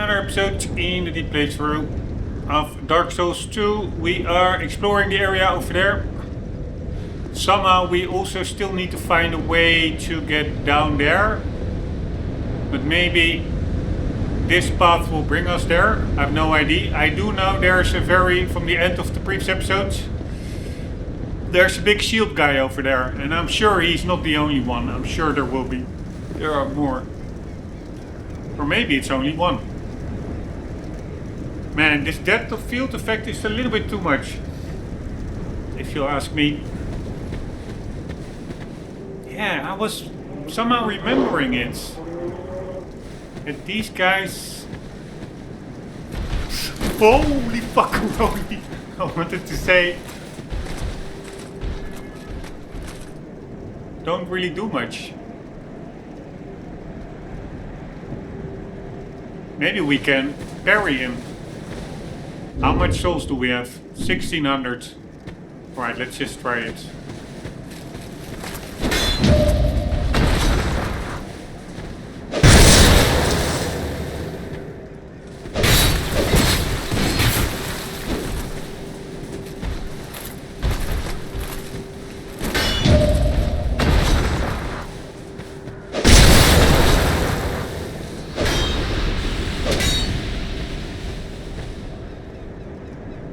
another episode in the deep playthrough of Dark Souls 2. We are exploring the area over there. Somehow we also still need to find a way to get down there. But maybe this path will bring us there. I have no idea. I do know there's from the end of the previous episode, there's a big shield guy over there. And I'm sure he's not the only one. I'm sure there will be. There are more. Or maybe it's only one. Man, this depth of field effect is a little bit too much, if you ask me. Yeah, I was somehow remembering it. That these guys... Holy fucking holy! I wanted to say... don't really do much. Maybe we can parry him. How much souls do we have? 1600. Alright, let's just try it.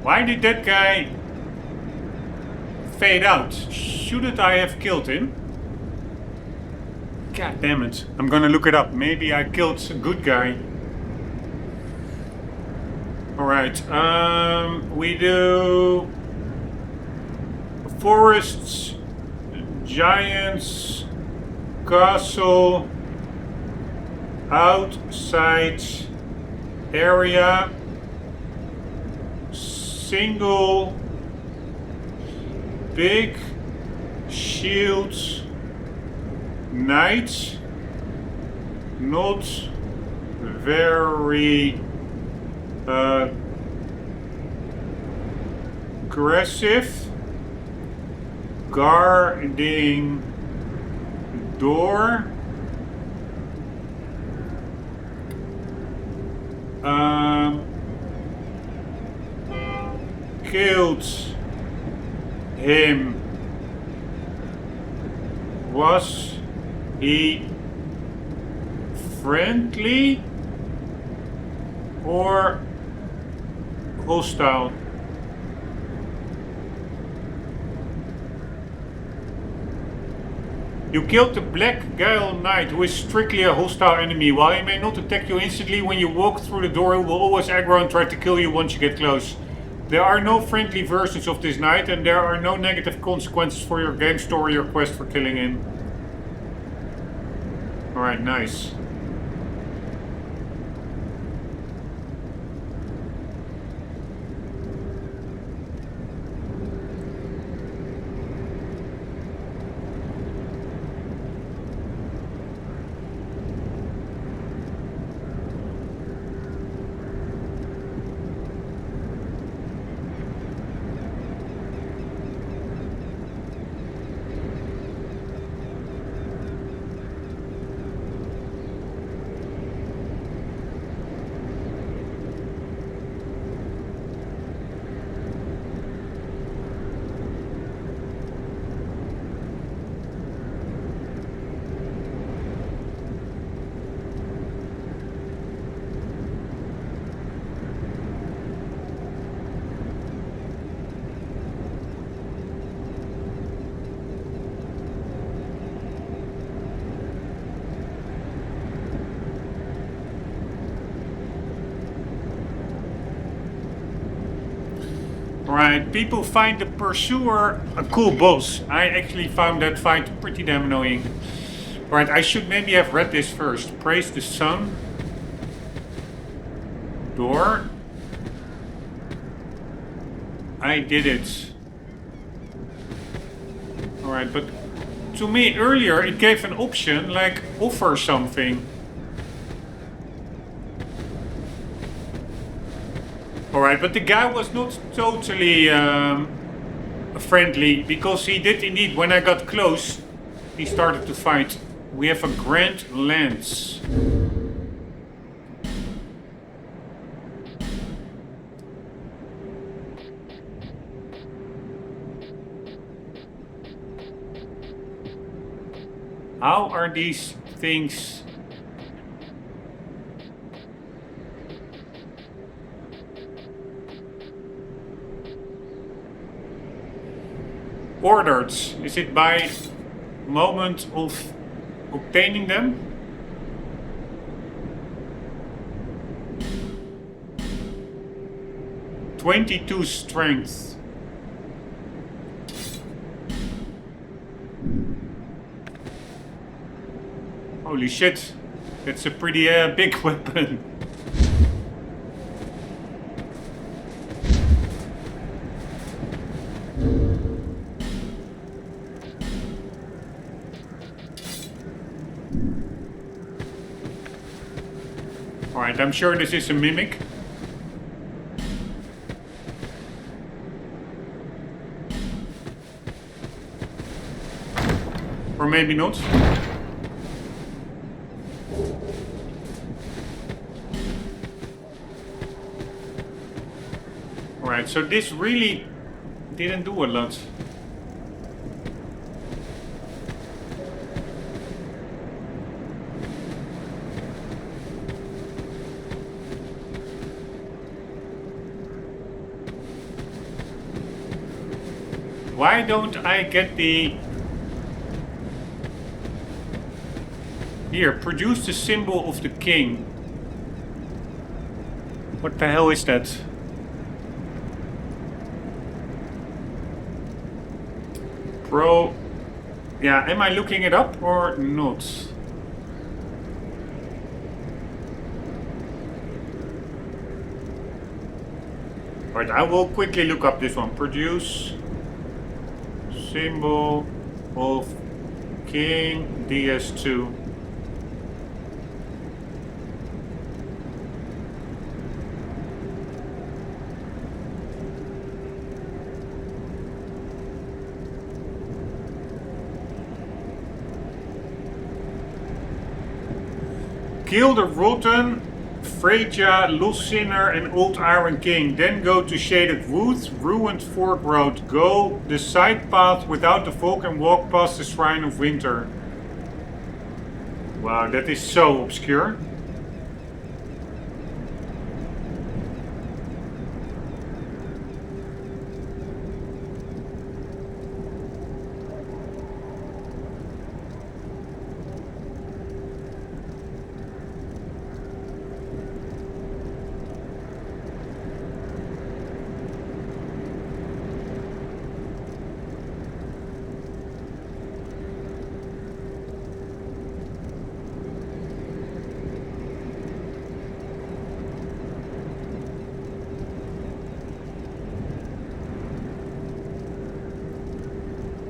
Why did that guy fade out? Shouldn't I have killed him? God damn it. I'm gonna look it up. Maybe I killed a good guy. Alright, we do forests, giants, castle, outside area, single big shield knight, not very aggressive, guarding door, killed him. Was he friendly or hostile? You killed the Black Guile Knight, who is strictly a hostile enemy. While he may not attack you instantly when you walk through the door, he will always aggro and try to kill you once you get close. There are no friendly versions of this knight, and there are no negative consequences for your game story or quest for killing him. Alright, nice. Alright, people find the Pursuer a cool boss. I actually found that fight pretty damn annoying. Alright, I should maybe have read this first. Praise the sun. Door. I did it. Alright, but to me earlier it gave an option, like offer something. Alright, but the guy was not totally friendly, because he did indeed, when I got close, he started to fight. We have a Grand Lance. How are these things? Ordered. Is it by moment of obtaining them? "22 strength. Holy shit, that's a pretty big weapon. Alright, I'm sure this is a mimic. Or maybe not. Alright, so this really didn't do a lot. Why don't I get the... Here, produce the symbol of the king. What the hell is that? Bro... Yeah, am I looking it up or not? Alright, I will quickly look up this one. Produce... symbol of King DS2. Kill the rotten Freja, Lost Sinner and Old Iron King. Then go to Shaded Woods, Ruined Fork Road. Go the side path without the fog and walk past the Shrine of Winter. Wow, that is so obscure.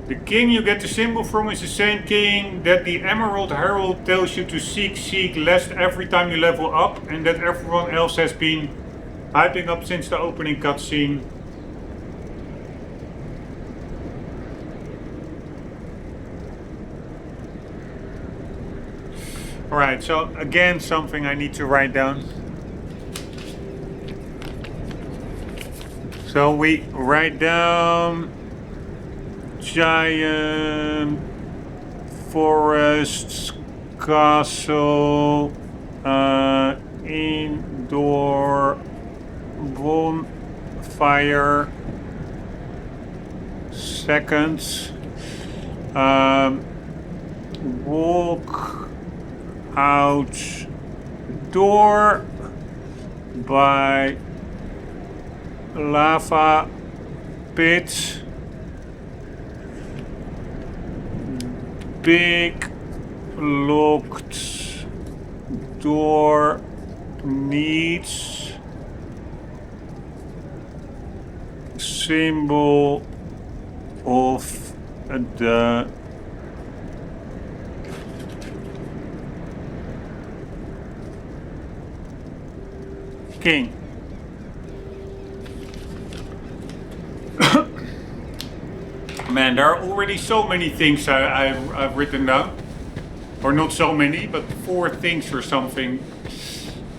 The king you get the symbol from is the same king that the Emerald Herald tells you to seek lest every time you level up, and that everyone else has been hyping up since the opening cutscene. Alright, so again something I need to write down. So we write down giant forests, castle, indoor bonfire, seconds, walk outdoor by lava pit, big locked door needs symbol of the king. Man, there are already so many things I've written down. Or not so many, but 4 things or something.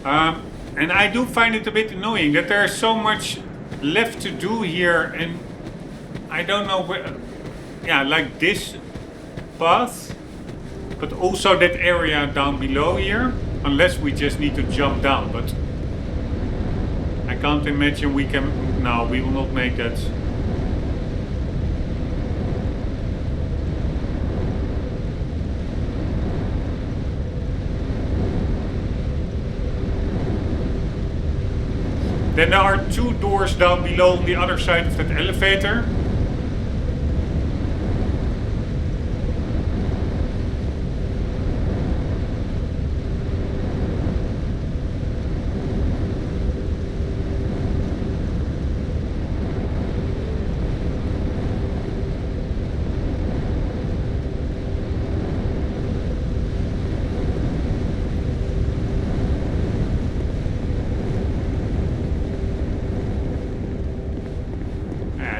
And I do find it a bit annoying that there's so much left to do here, and I don't know where... Yeah, like this path. But also that area down below here, unless we just need to jump down, but I can't imagine we can. No, we will not make that. Then there are 2 doors down below on the other side of that elevator.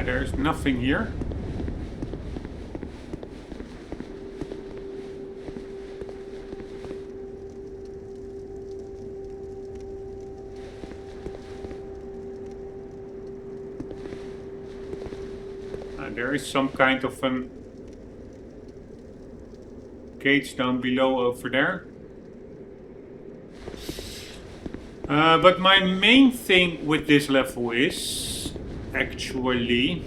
There's nothing here. There is some kind of an cage down below over there. But my main thing with this level is actually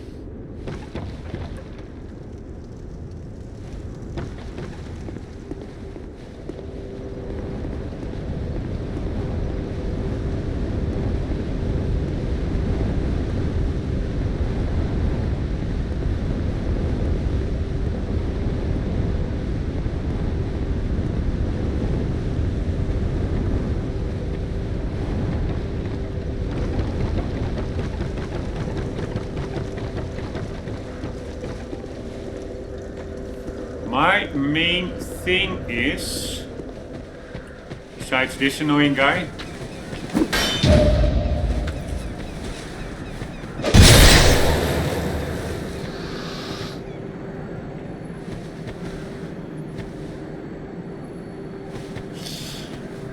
my main thing is, besides this annoying guy,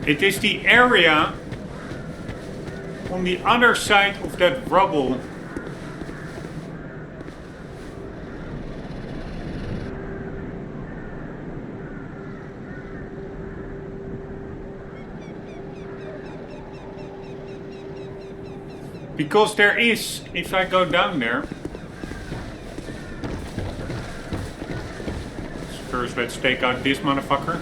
it is the area on the other side of that rubble. Because there is, if I go down there, first let's take out this motherfucker.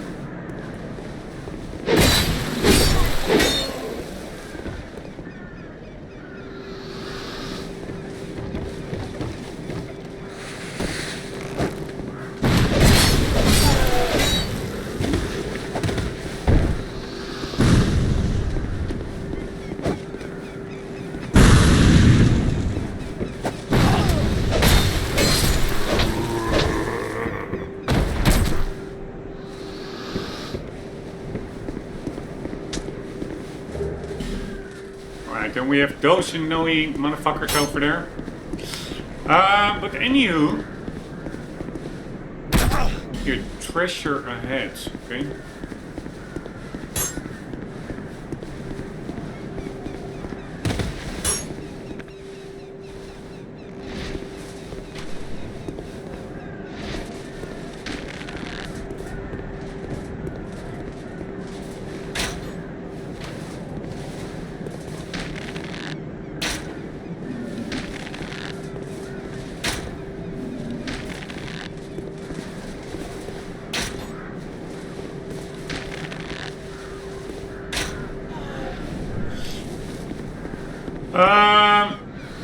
Then we have those annoying motherfuckers over there. But anywho, your treasure ahead, okay?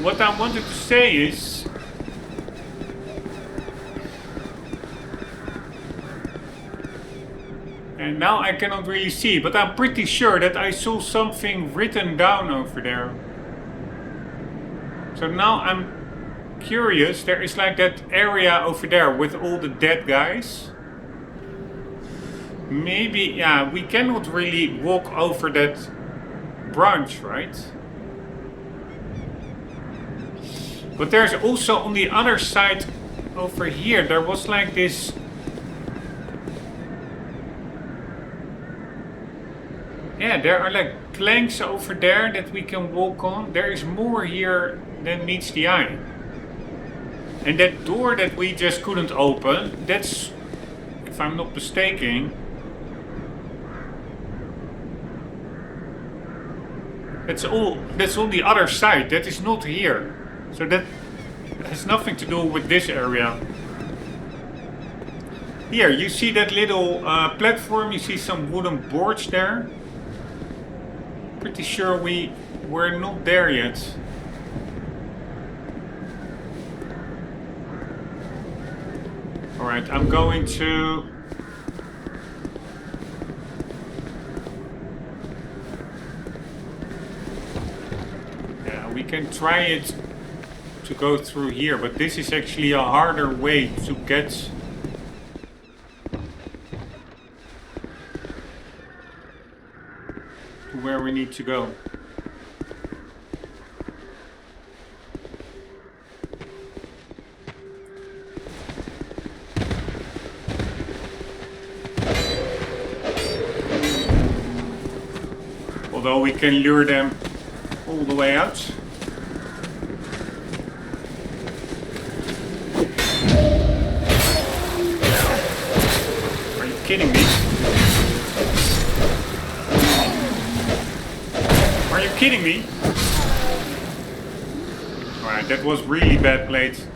What I wanted to say is, and now I cannot really see, but I'm pretty sure that I saw something written down over there. So now I'm curious, there is like that area over there with all the dead guys. Maybe, yeah, we cannot really walk over that branch, right? But there's also on the other side over here, there was like this. Yeah, there are like planks over there that we can walk on. There is more here than meets the eye. And that door that we just couldn't open, that's, if I'm not mistaken, that's on the other side. That is not here. So that has nothing to do with this area. Here, you see that little platform, you see some wooden boards there. Pretty sure we're not there yet. Alright, I'm going to... Yeah, we can try it to go through here, but this is actually a harder way to get... to where we need to go. Although we can lure them all the way out. Are you kidding me? Are you kidding me? Alright, that was really bad plate.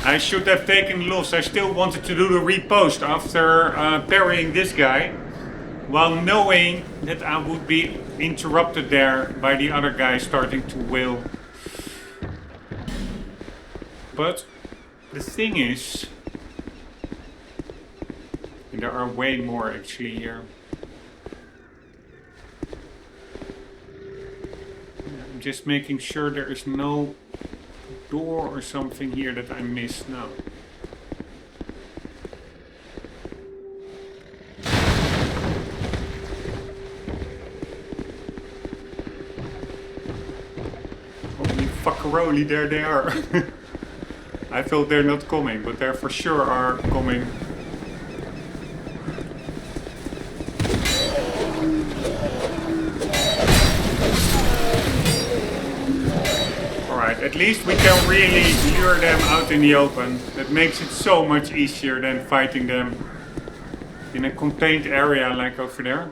I should have taken loss. I still wanted to do the repost after parrying this guy, while knowing that I would be interrupted there by the other guy starting to wail. But the thing is, and there are way more actually here. I'm just making sure there is no door or something here that I missed now. Fuckaroli, there they are. I thought they're not coming, but they for sure are coming. Alright, at least we can really lure them out in the open. That makes it so much easier than fighting them in a contained area like over there.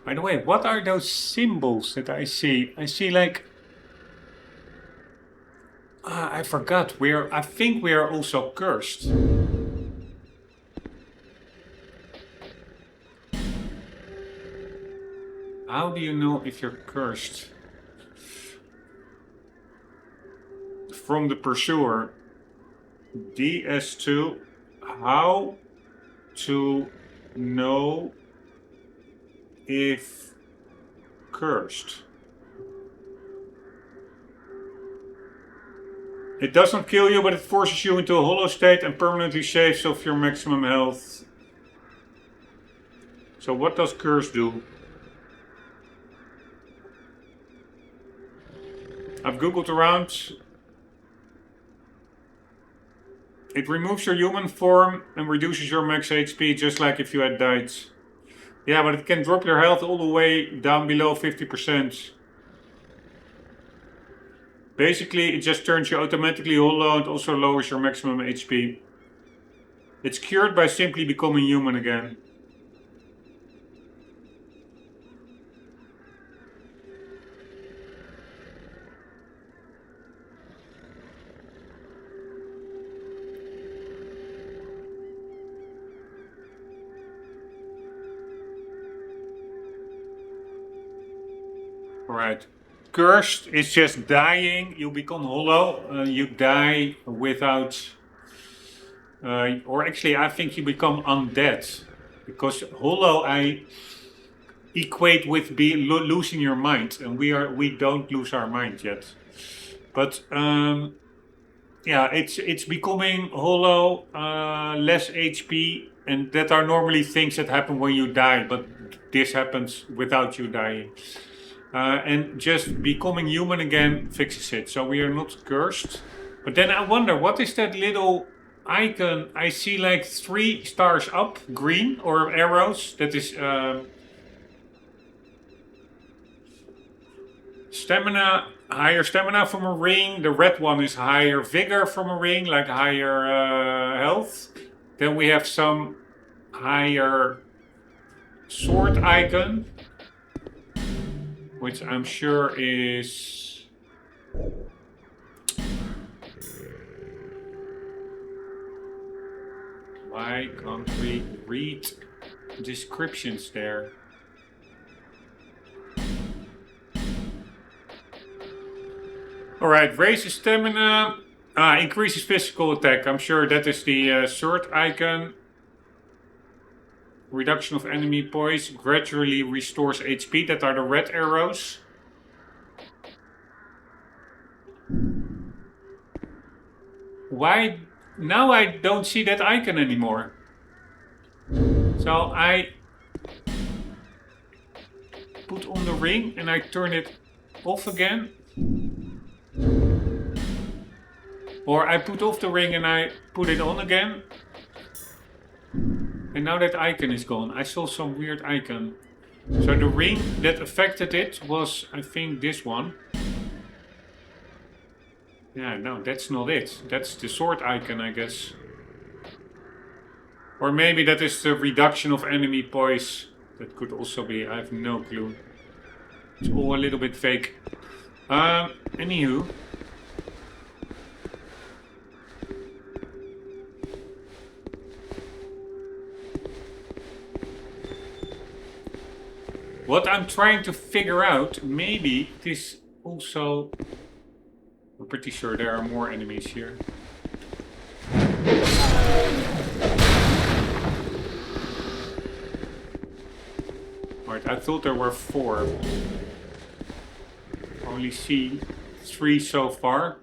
By the way, what are those symbols that I see? I see like... I forgot. I think we are also cursed. How do you know if you're cursed? From the pursuer. DS2. How to know if cursed. It doesn't kill you, but it forces you into a hollow state and permanently shaves off your maximum health. So what does curse do? I've googled around. It removes your human form and reduces your max HP just like if you had died. Yeah, but it can drop your health all the way down below 50%. Basically, it just turns you automatically hollow and also lowers your maximum HP. It's cured by simply becoming human again. Alright. Cursed is just dying. You become hollow. You die without... or actually, I think you become undead. Because hollow I equate with losing your mind. And we don't lose our mind yet. But yeah, it's becoming hollow, less HP. And that are normally things that happen when you die. But this happens without you dying. And just becoming human again fixes it. So we are not cursed. But then I wonder, what is that little icon? I see like 3 stars up, green, or arrows. That is Stamina, higher stamina from a ring. The red one is higher vigor from a ring, like higher health. Then we have some higher sword icon, which I'm sure is... Why can't we read descriptions there? Alright, raises stamina, increases physical attack. I'm sure that is the sword icon. Reduction of enemy poise, gradually restores HP, that are the red arrows. Why? Now I don't see that icon anymore. So I put on the ring and I turn it off again. Or I put off the ring and I put it on again. And now that icon is gone. I saw some weird icon. So the ring that affected it was, I think, this one. Yeah, no, that's not it. That's the sword icon, I guess. Or maybe that is the reduction of enemy poise. That could also be, I have no clue. It's all a little bit fake. Anywho. What I'm trying to figure out, maybe this also... I'm pretty sure there are more enemies here. Alright, I thought there were 4. Only see 3 so far.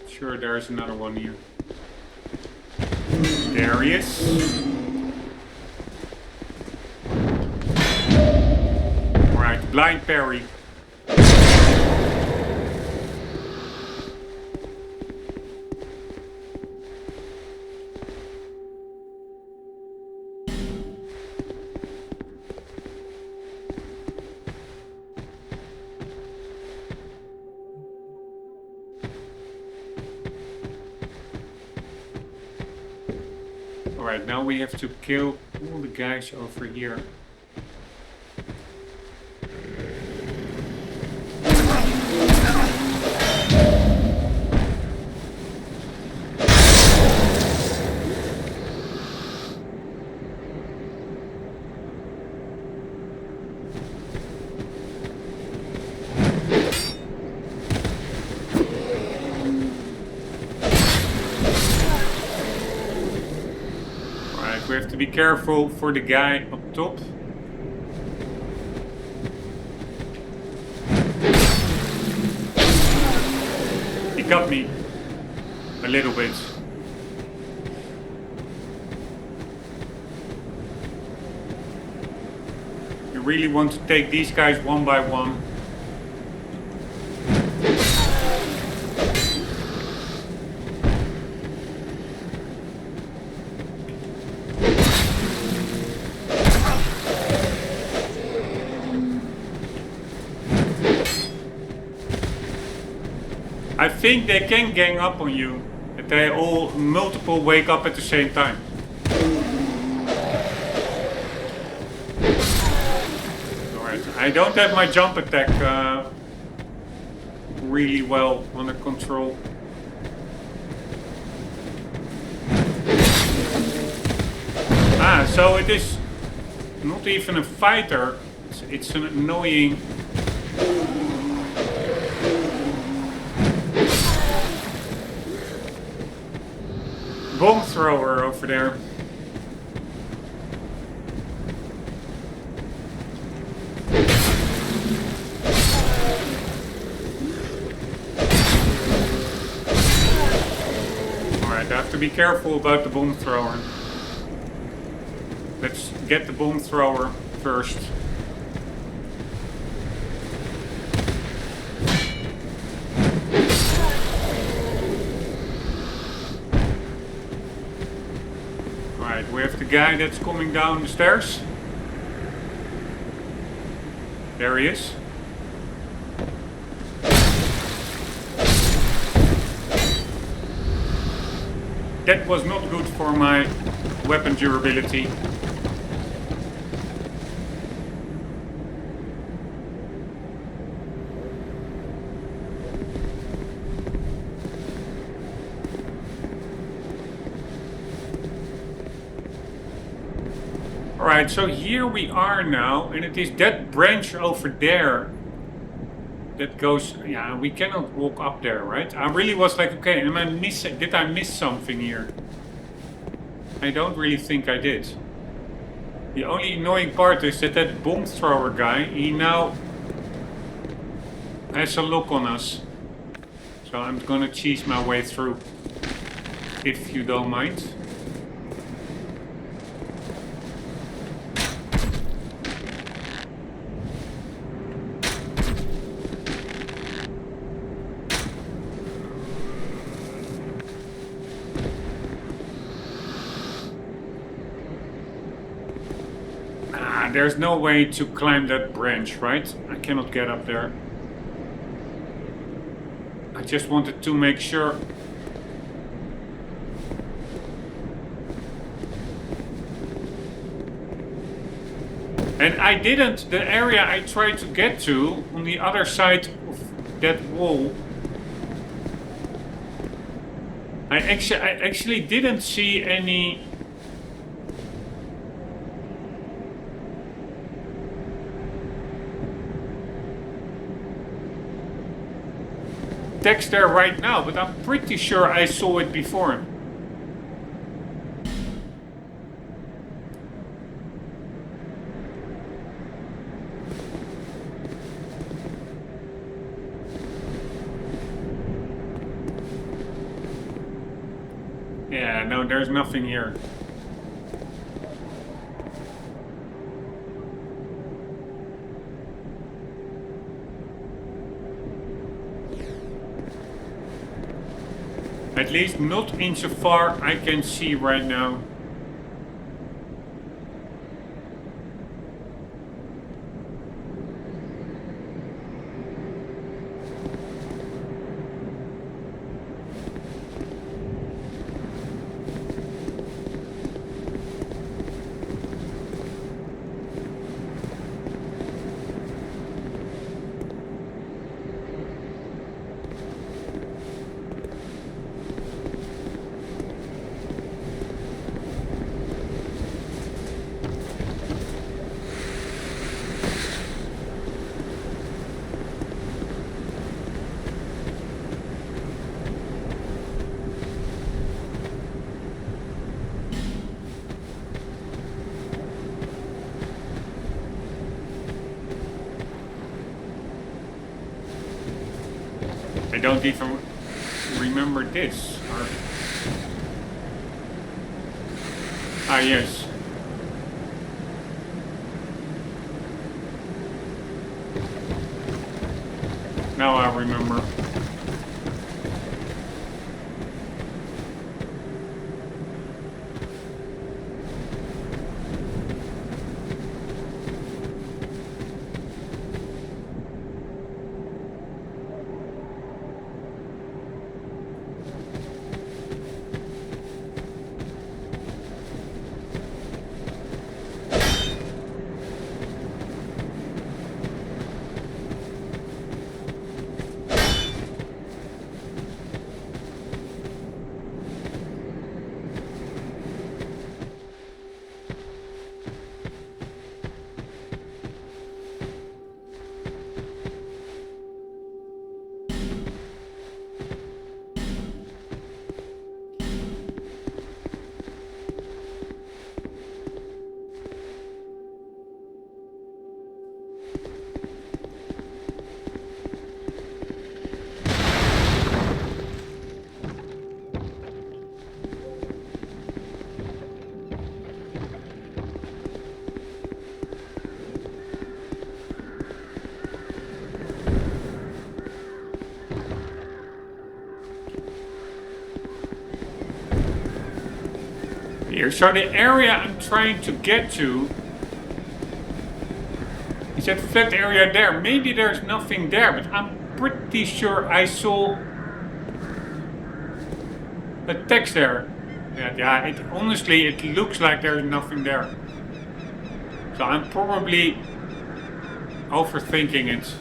Sure, there's another one here. There he is. Alright, blind parry. Alright, now we have to kill all the guys over here. We have to be careful for the guy up top. He got me a little bit. You really want to take these guys one by one. I think they can gang up on you. That they all multiple wake up at the same time. Alright, I don't have my jump attack really well under control. Ah, so it is not even a fighter. It's an annoying... bomb thrower over there. Alright, I have to be careful about the bomb thrower. Let's get the bomb thrower first. Alright, we have the guy that's coming down the stairs. There he is. That was not good for my weapon durability. Alright, so here we are now, and it is that branch over there that goes, yeah, we cannot walk up there, right? I really was like, okay, did I miss something here? I don't really think I did. The only annoying part is that bomb thrower guy, he now has a look on us. So I'm gonna cheese my way through, if you don't mind. There's no way to climb that branch, right? I cannot get up there. I just wanted to make sure. And I didn't, the area I tried to get to on the other side of that wall, I actually didn't see any text there right now, but I'm pretty sure I saw it before. Yeah, no, there's nothing here. At least not insofar I can see right now. I don't even remember this. Ah, yes. Now I remember. here. So the area I'm trying to get to is that flat area there. Maybe there's nothing there, but I'm pretty sure I saw a text there. Yeah, honestly, it looks like there's nothing there. So I'm probably overthinking it.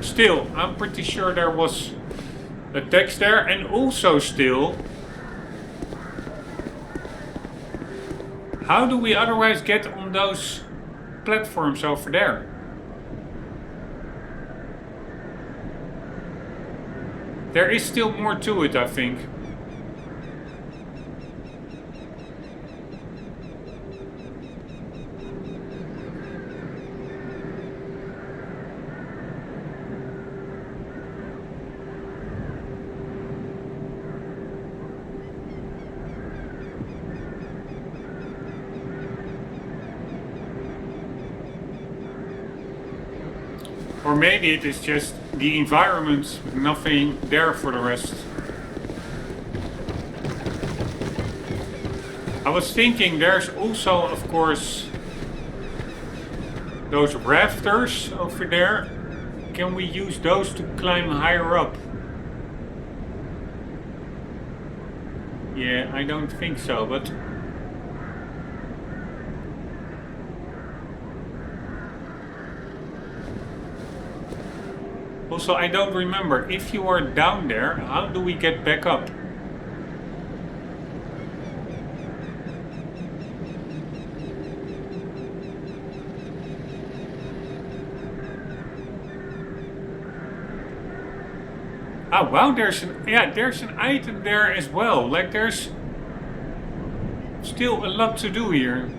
Still, I'm pretty sure there was a text there, and also still, how do we otherwise get on those platforms over there? There is still more to it, I think. Or maybe it is just the environment with nothing there for the rest. I was thinking there's also, of course, those rafters over there. Can we use those to climb higher up? Yeah, I don't think so, but also, I don't remember, if you are down there, how do we get back up? Oh wow, there's an item there as well. Like there's still a lot to do here.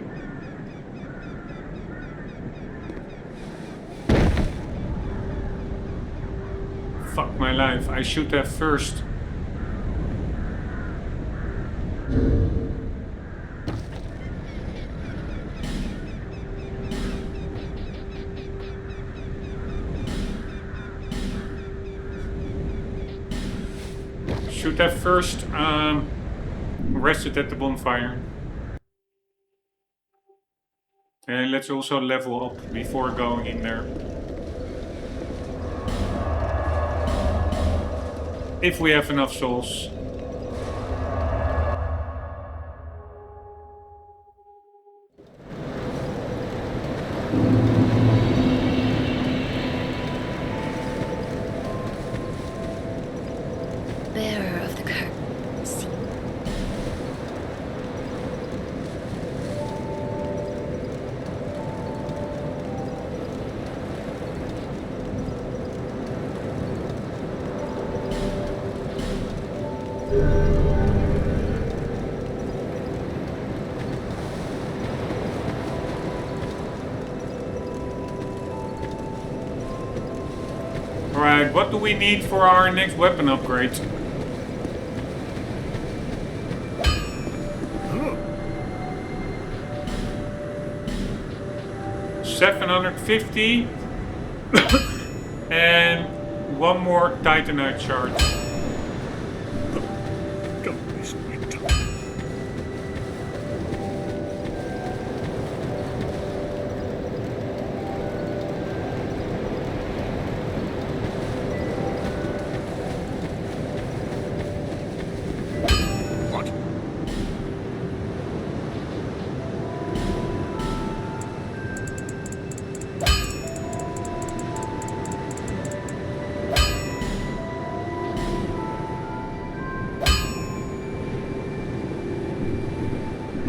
Fuck my life, I should have first. Should have first rested at the bonfire. And let's also level up before going in there. If we have enough souls. Bearer of the curtains. Alright, what do we need for our next weapon upgrade? 750 and one more Titanite shard.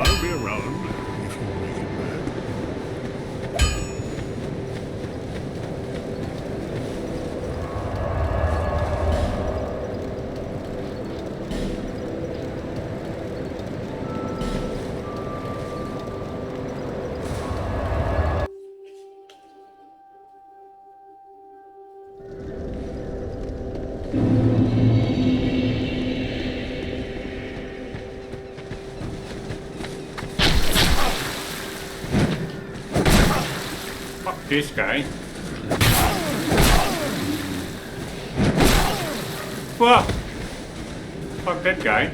I'll be around if you make it bad. This guy. Whoa! Fuck that guy.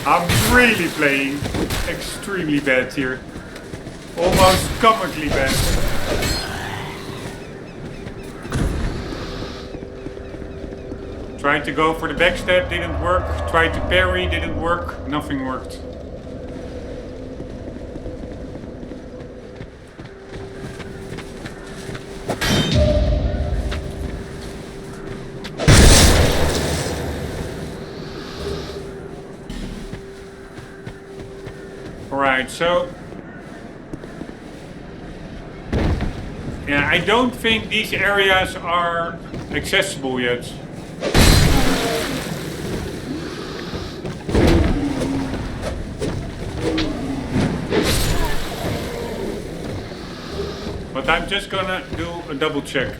I'm really playing extremely bad here. Almost comically bad. Tried to go for the backstab, didn't work. Tried to parry, didn't work. Nothing worked. Alright, so... yeah, I don't think these areas are accessible yet. But I'm just gonna do a double check.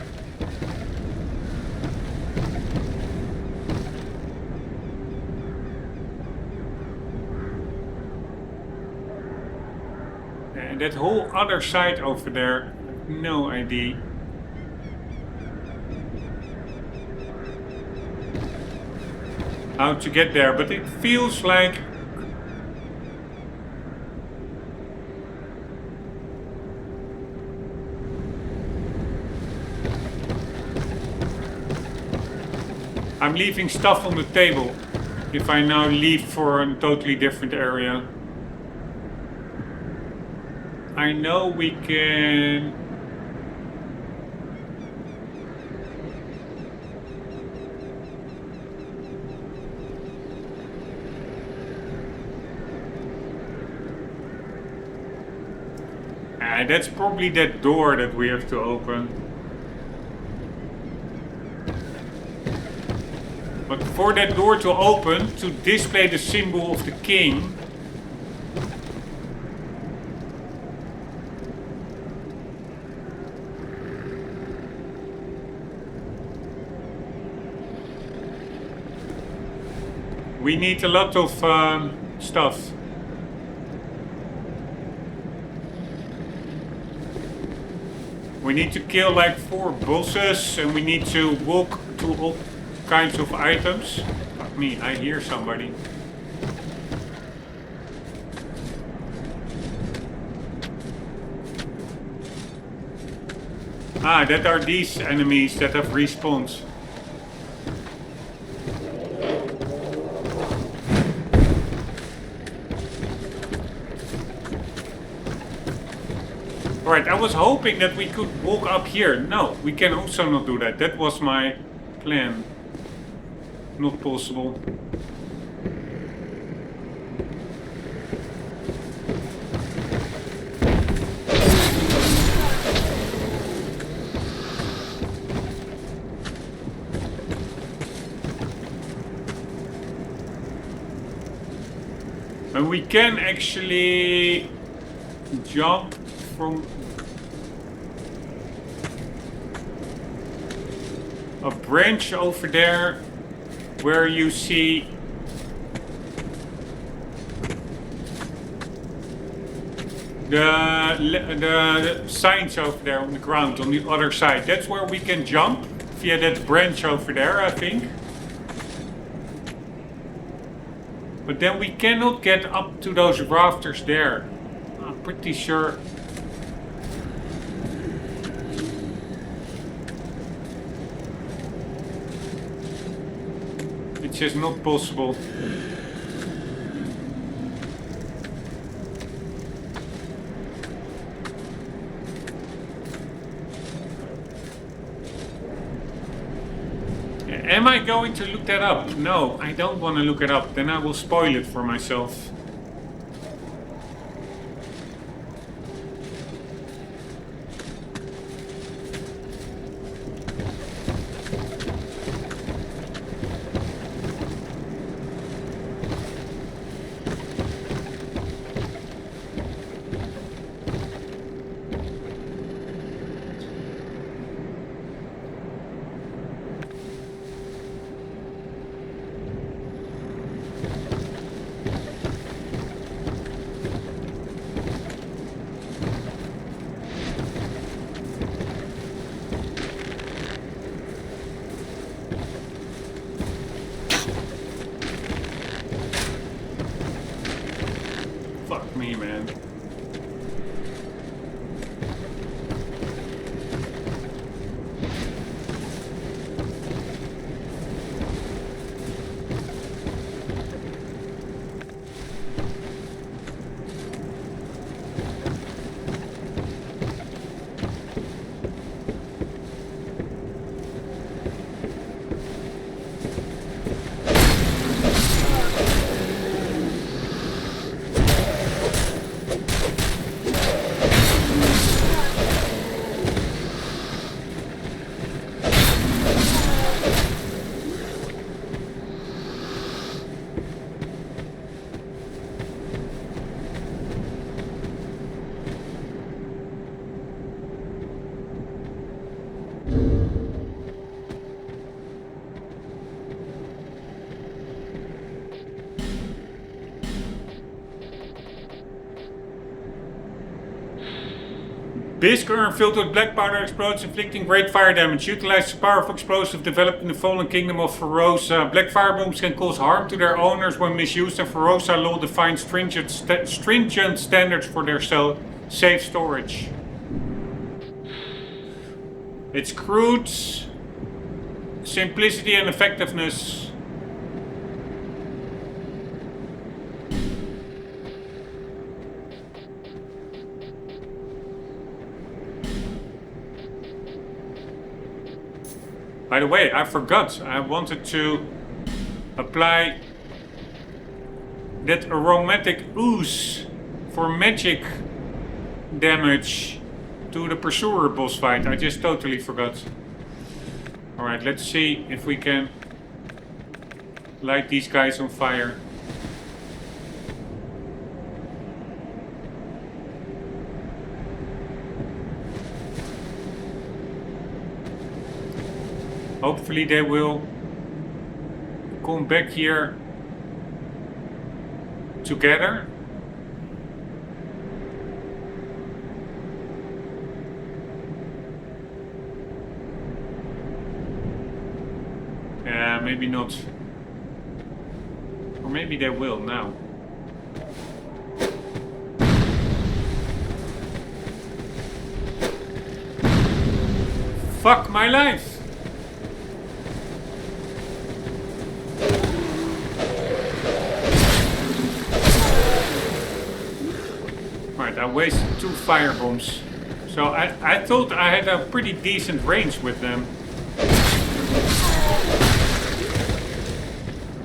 And that whole other side over there, no idea. How to get there, but it feels like I'm leaving stuff on the table if I now leave for a totally different area. I know we can... that's probably that door that we have to open. But for that door to open, to display the symbol of the king, we need a lot of stuff. We need to kill like 4 bosses and we need to walk to all kinds of items. Fuck me, I hear somebody. Ah, that are these enemies that have respawns. Alright, I was hoping that we could walk up here. No, we can also not do that. That was my plan. Not possible. And we can actually jump from a branch over there where you see the signs over there on the ground on the other side. That's where we can jump via that branch over there, I think. But then we cannot get up to those rafters there. I'm pretty sure. It's just not possible. Am I going to look that up? No, I don't want to look it up. Then I will spoil it for myself. Bisque urn filled with black powder explodes, inflicting great fire damage. Utilize the powerful explosive developed in the fallen kingdom of Feroza. Black firebombs can cause harm to their owners when misused, and Feroza law defines stringent standards for their safe storage. It's crude, simplicity and effectiveness. By the way, I forgot. I wanted to apply that aromatic ooze for magic damage to the Pursuer boss fight. I just totally forgot. Alright, let's see if we can light these guys on fire. Hopefully they will come back here together. Yeah, maybe not. Or maybe they will now. Fuck my life! I wasted 2 fire bombs. So I thought I had a pretty decent range with them.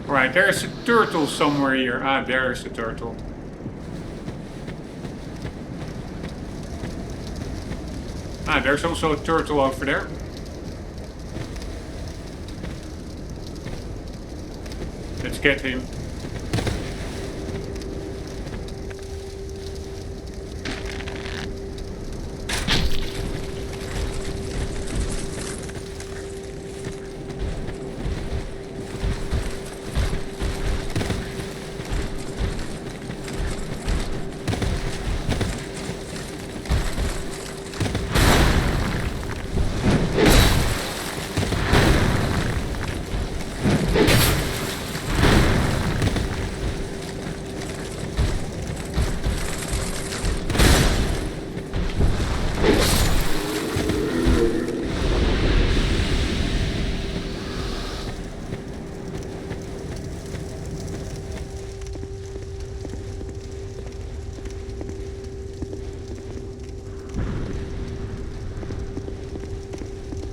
Right, there's a turtle somewhere here. Ah, there's a turtle. Ah, there's also a turtle over there. Let's get him.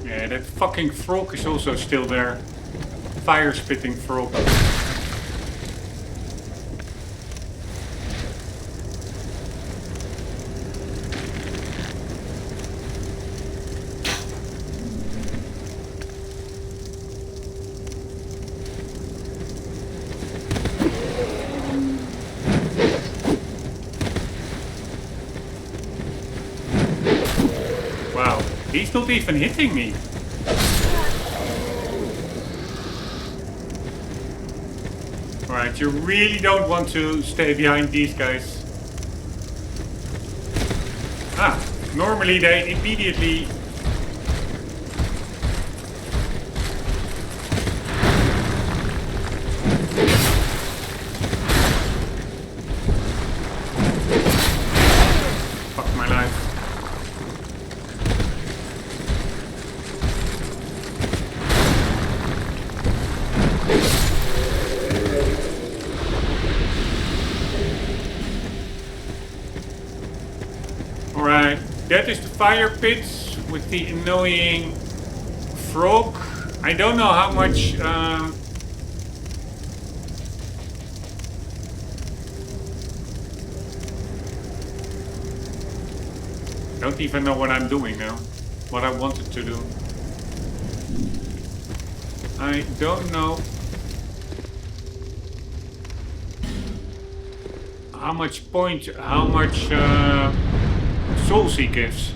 Yeah, that fucking frog is also still there. Fire spitting frog. Wow, he's not even hitting me. Alright, you really don't want to stay behind these guys. Ah, normally they immediately... Fuck my life. Alright, that is the fire pit with the annoying frog. I don't know how much... I don't even know what I'm doing now. What I wanted to do. I don't know how much souls he gives.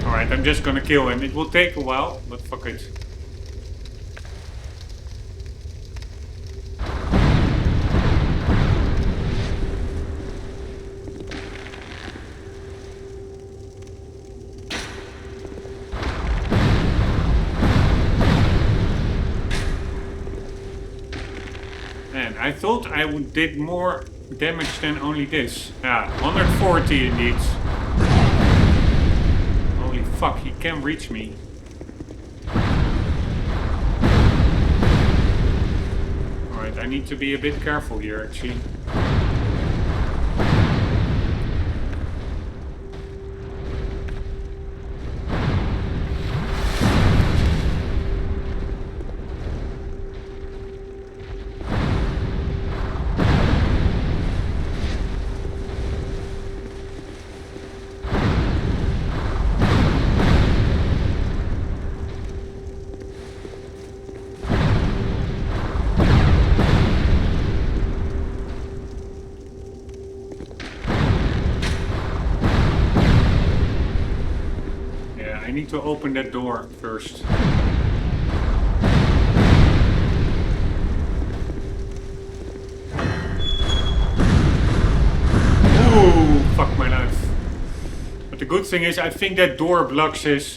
Alright, I'm just gonna kill him. It will take a while, but fuck it. Man, I thought I did more damage than only this. Yeah, 140 indeed. Holy fuck, he can reach me. Alright, I need to be a bit careful here actually. I need to open that door first. Ooh, fuck my life. But the good thing is, I think that door blocks his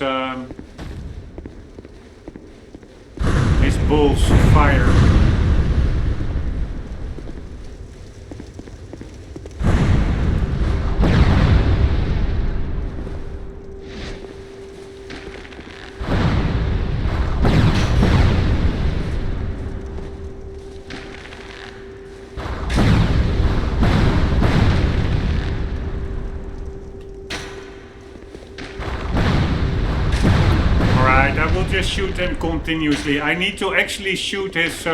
balls of fire. Just shoot him continuously. I need to actually shoot his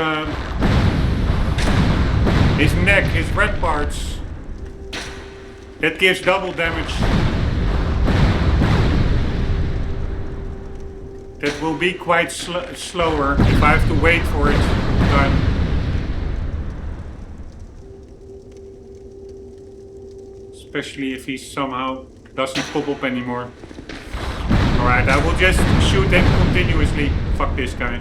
neck, his red parts. That gives double damage. That will be quite slower if I have to wait for it. Especially if he somehow doesn't pop up anymore. Alright, I will just shoot him continuously. Fuck this guy.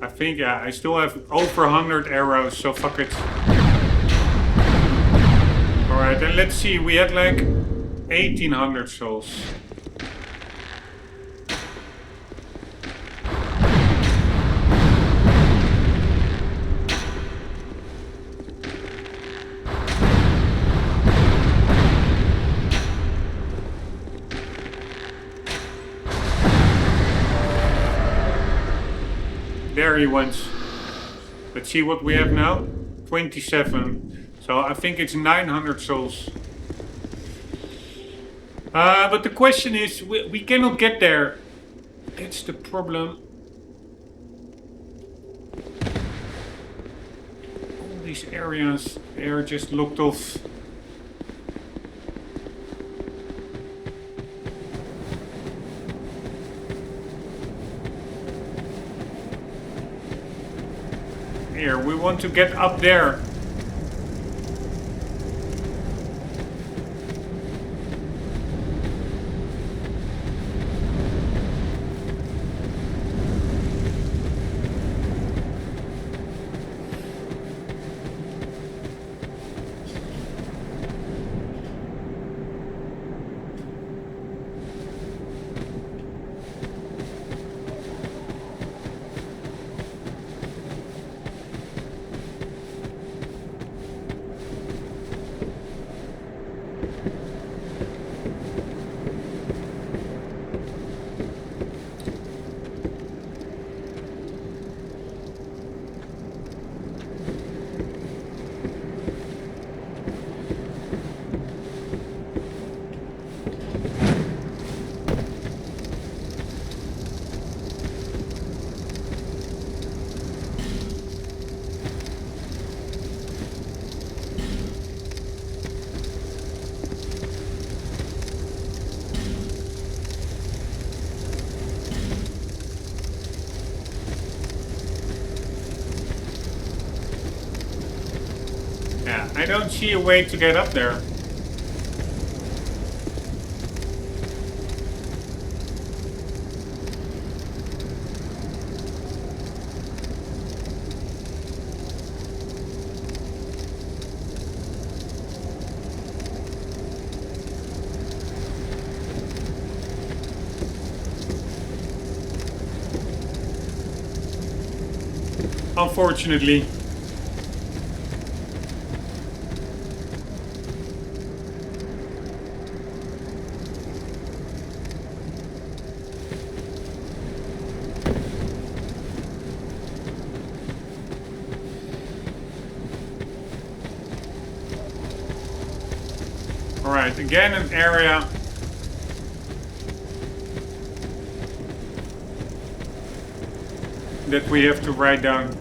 I think, yeah, I still have over 100 arrows, so fuck it. Alright, then let's see, we had like 1800 souls. There he went. Let's see what we have now. 27. So I think it's 900 souls. But the question is, we cannot get there. That's the problem. All these areas, they are just locked off. Here, we want to get up there. don't see a way to get up there. Unfortunately. Alright, again an area that we have to write down.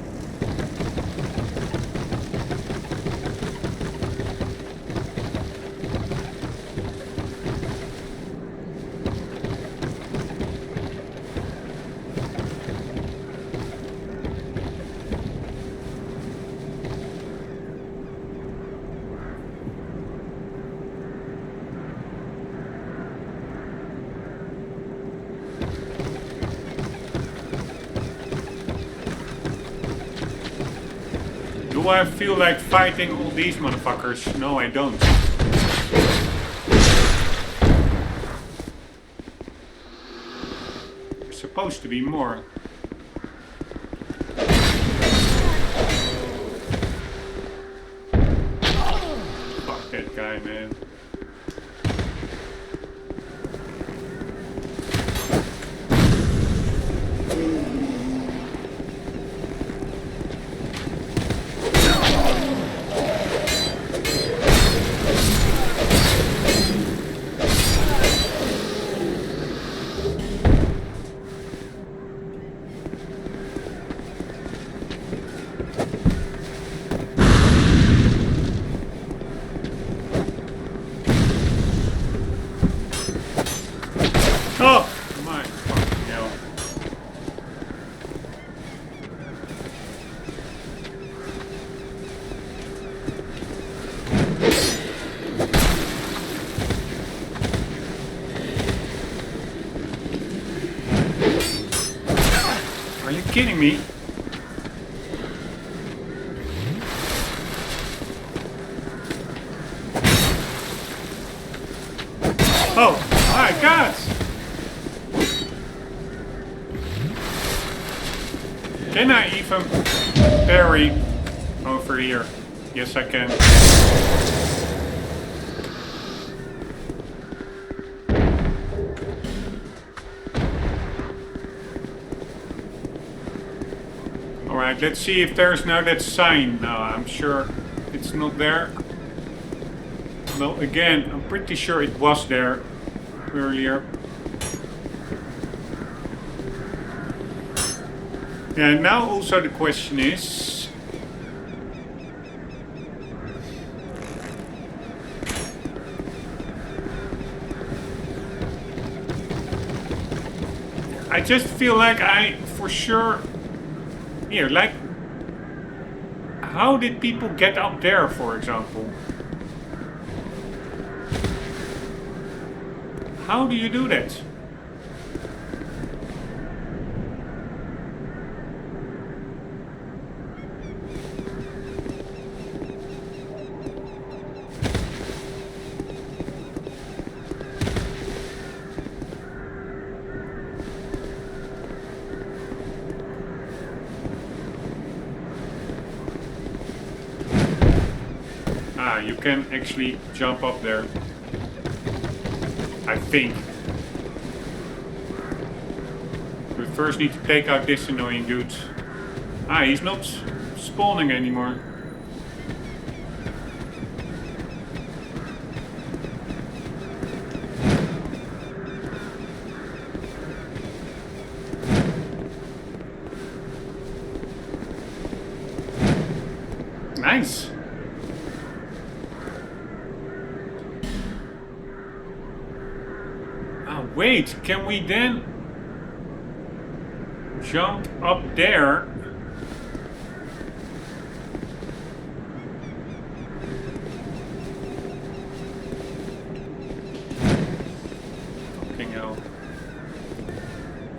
Do I feel like fighting all these motherfuckers? No, I don't. There's supposed to be more. Fuck that guy, man. Oh my fucking hell. Are you kidding me? Oh my God! Can I even parry over here? Yes, I can. Alright, let's see if there's now that sign. No, I'm sure it's not there. Well, again, I'm pretty sure it was there earlier. Yeah, now also the question is... I just feel like I, for sure... Here, like... How did people get up there, for example? How do you do that? Ah, you can actually jump up there. I think. We first need to take out this annoying dude. Ah, he's not spawning anymore. Nice. Wait, can we then jump up there?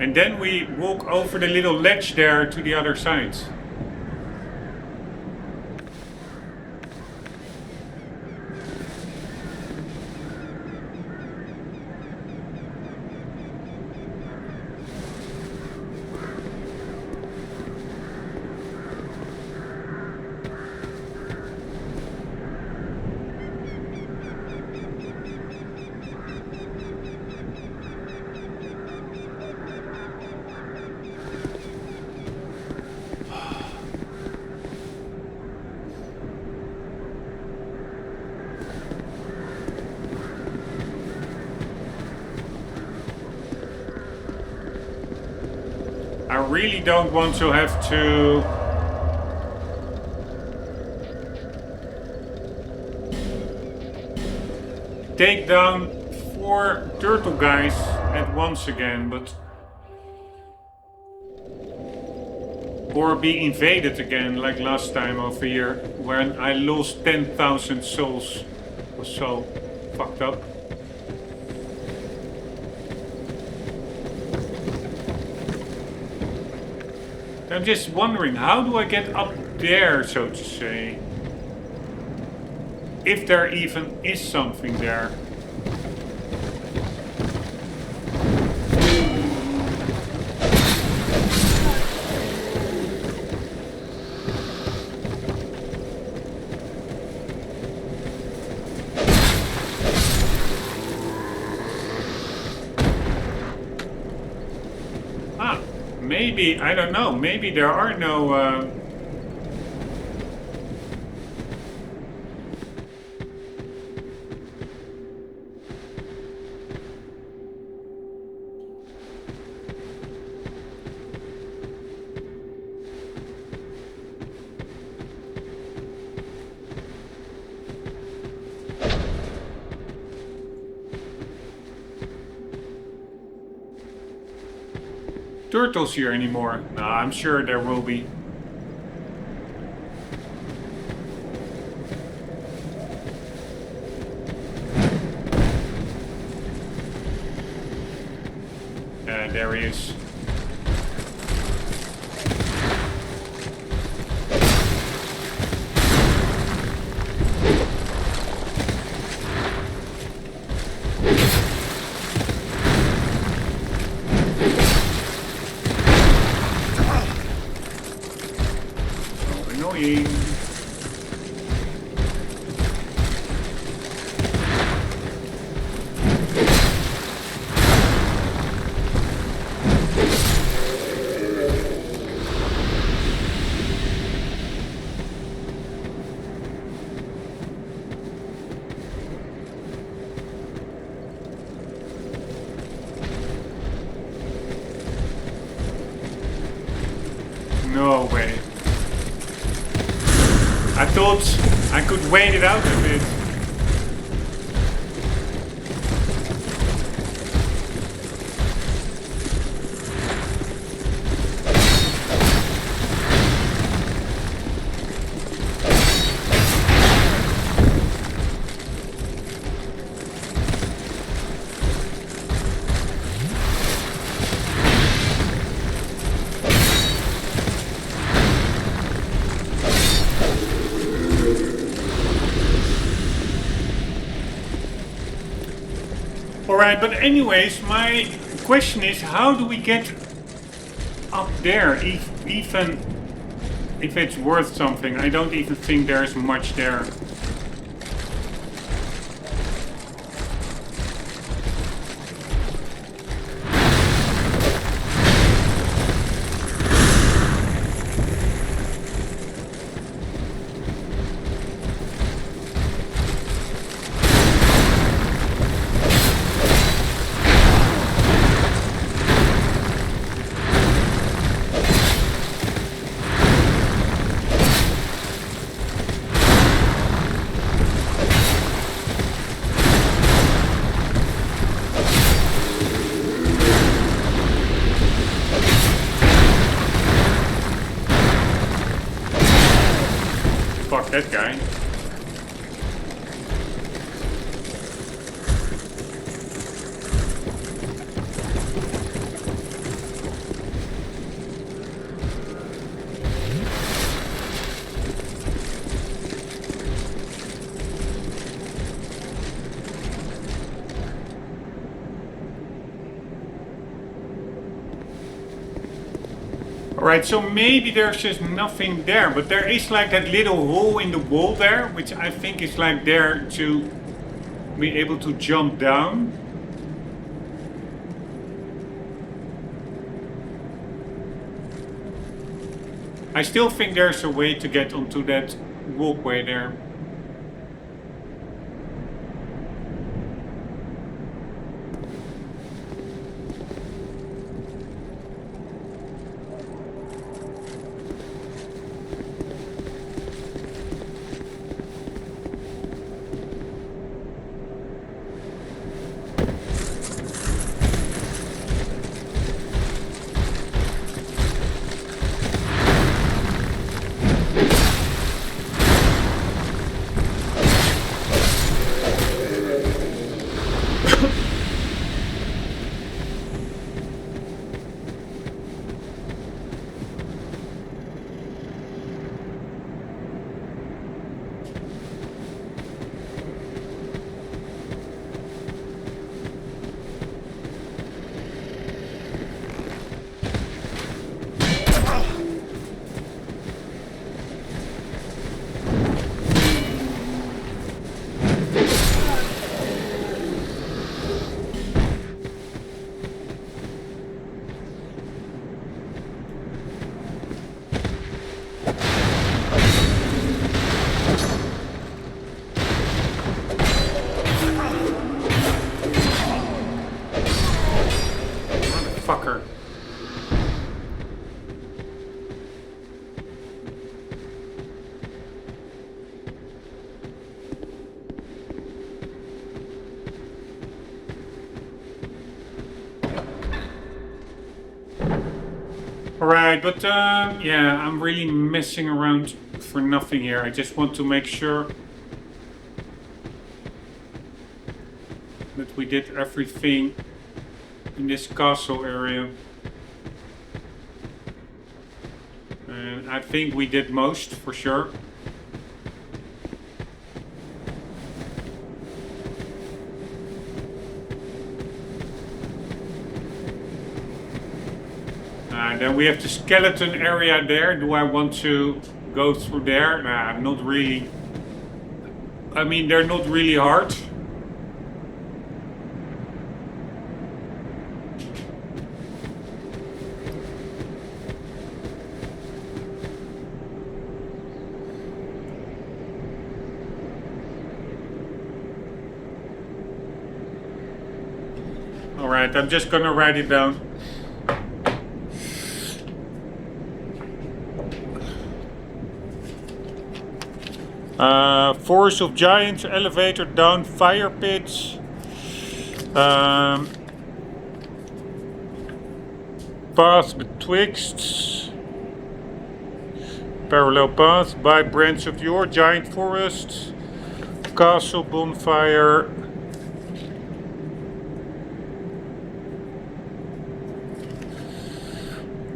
And then we walk over the little ledge there to the other side. I really don't want to have to take down 4 turtle guys at once again, but or be invaded again like last time over here when I lost 10,000 souls. It was so fucked up. I'm just wondering, how do I get up there, so to say? If there even is something there. Maybe, I don't know, maybe there are no... turtles here anymore. No, I'm sure there will be. There he is. No way. I thought I could wait it out a bit. Alright, but anyways, my question is, how do we get up there, even if it's worth something? I don't even think there's much there. Fuck that guy. Alright, so maybe there's just nothing there, but there is like that little hole in the wall there, which I think is like there to be able to jump down. I still think there's a way to get onto that walkway there. Fucker. Alright, but yeah, I'm really messing around for nothing here. I just want to make sure that we did everything in this castle area. And I think we did most, for sure. Then we have the skeleton area there. Do I want to go through there? Nah, not really. I mean, they're not really hard. Alright, I'm just gonna write it down. Forest of Giants, elevator down, fire pits. Path betwixt. Parallel path by branch of your giant forest. Castle bonfire.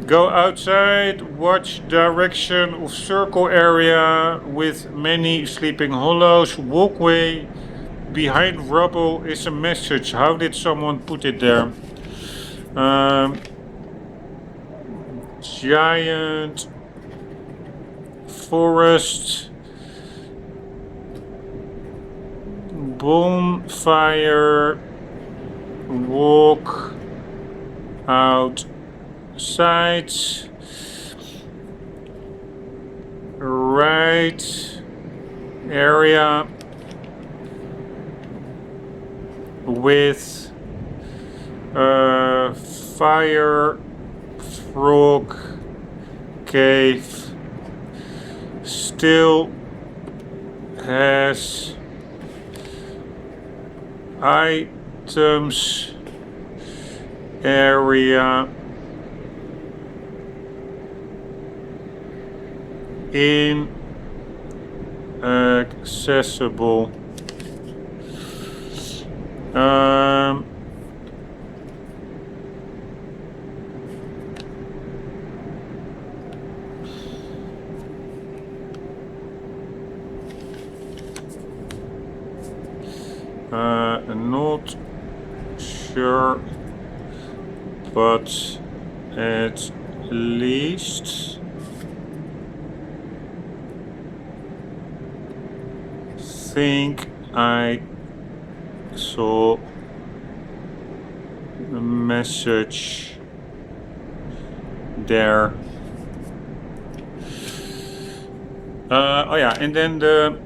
Go outside, watch direction of circle area with many sleeping hollows. Walkway behind rubble is a message. How did someone put it there? Giant forest. Bonfire. Walk out. Sides, right area with fire, frog, cave, still has items area inaccessible. Not sure, but it least think I saw a message there. Oh yeah, and then the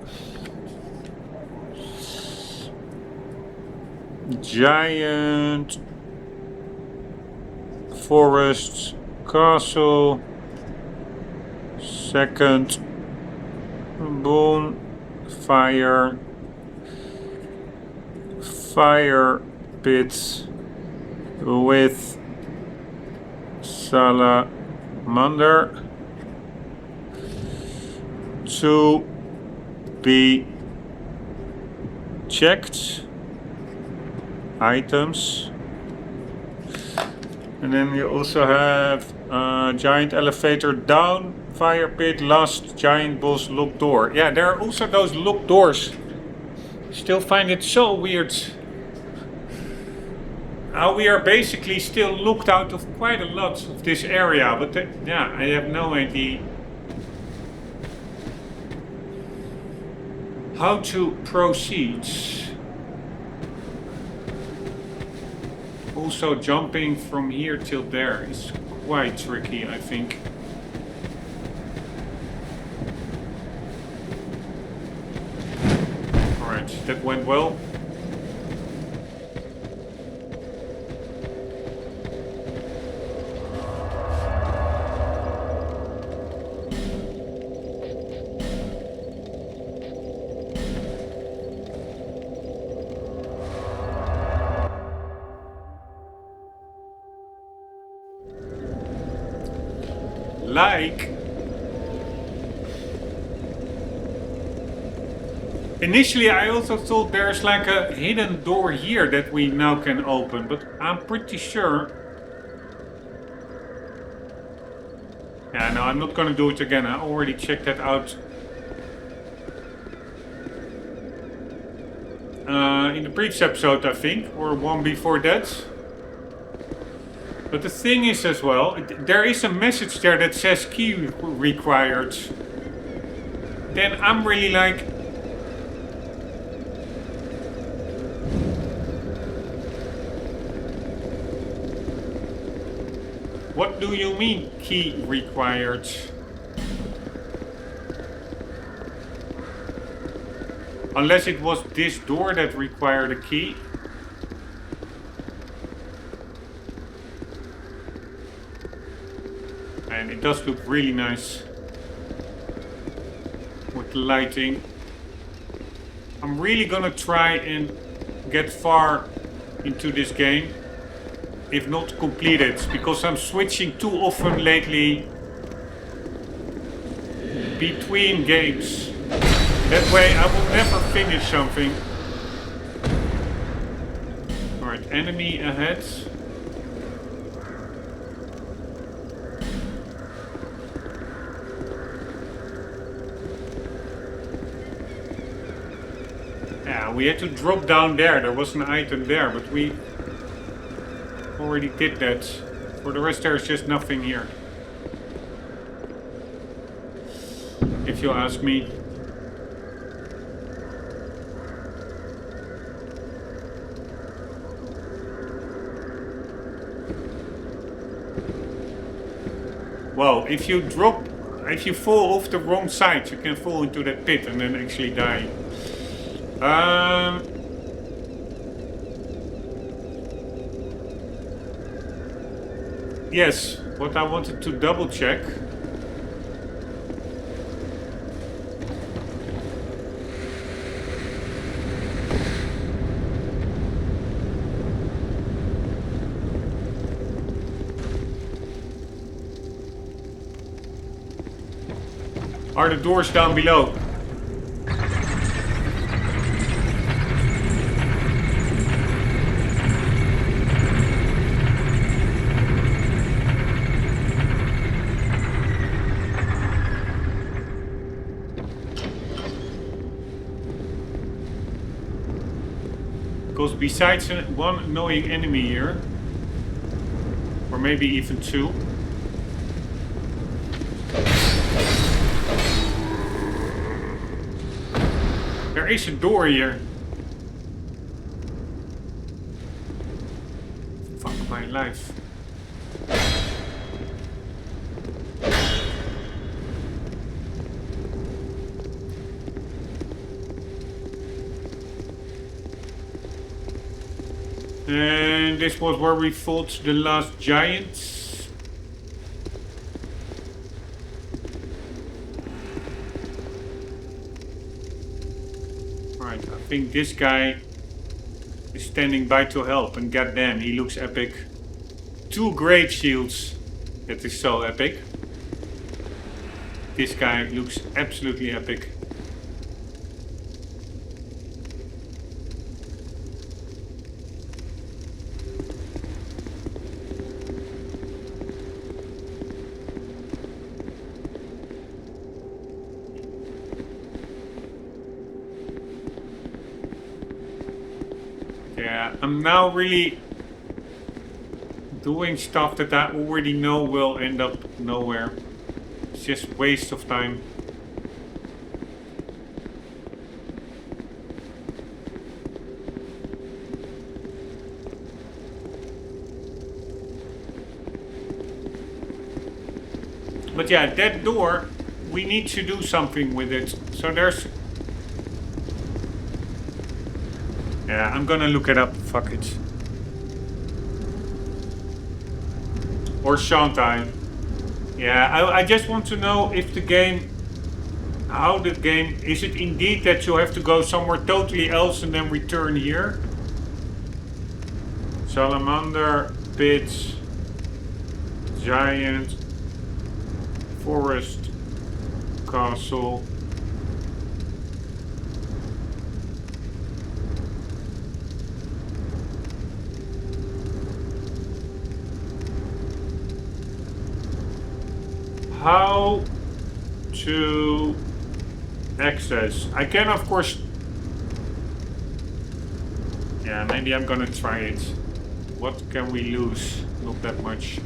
giant forest castle, second bonfire, fire pit with salamander to be checked. Items. And then you also have giant elevator down, fire pit, last giant boss, locked door. Yeah, there are also those locked doors. Still find it so weird how we are basically still locked out of quite a lot of this area, but yeah, I have no idea how to proceed. Also, jumping from here till there is quite tricky, I think. Alright, that went well. Like, initially I also thought there's like a hidden door here that we now can open, but I'm pretty sure. Yeah, no, I'm not gonna do it again. I already checked that out in the previous episode, I think, or one before that. But the thing is as well, there is a message there that says key required. Then I'm really like, what do you mean key required? Unless it was this door that required a key. And it does look really nice with the lighting. I'm really gonna try and get far into this game, if not complete it, because I'm switching too often lately between games. That way I will never finish something. Alright, enemy ahead. We had to drop down there. There was an item there, but we already did that. For the rest, there's just nothing here. If you ask me. Well, if you fall off the wrong side, you can fall into that pit and then actually die. Yes, what I wanted to double check. Are the doors down below? Because besides one annoying enemy here, or maybe even two, there is a door here. Fuck my life. And this was where we fought the last giants. Right, I think this guy is standing by to help, and goddamn, he looks epic. 2 great shields. That is so epic. This guy looks absolutely epic. Yeah, I'm now really doing stuff that I already know will end up nowhere. It's just waste of time. But yeah, that door, we need to do something with it. So there's... Yeah, I'm gonna look it up. Fuck it. Or shan't I? Yeah, I just want to know if the game... How the game... Is it indeed that you have to go somewhere totally else and then return here? Salamander, pits, giant, forest, castle... How to access. I can of course... Yeah, maybe I'm gonna try it. What can we lose? Not that much.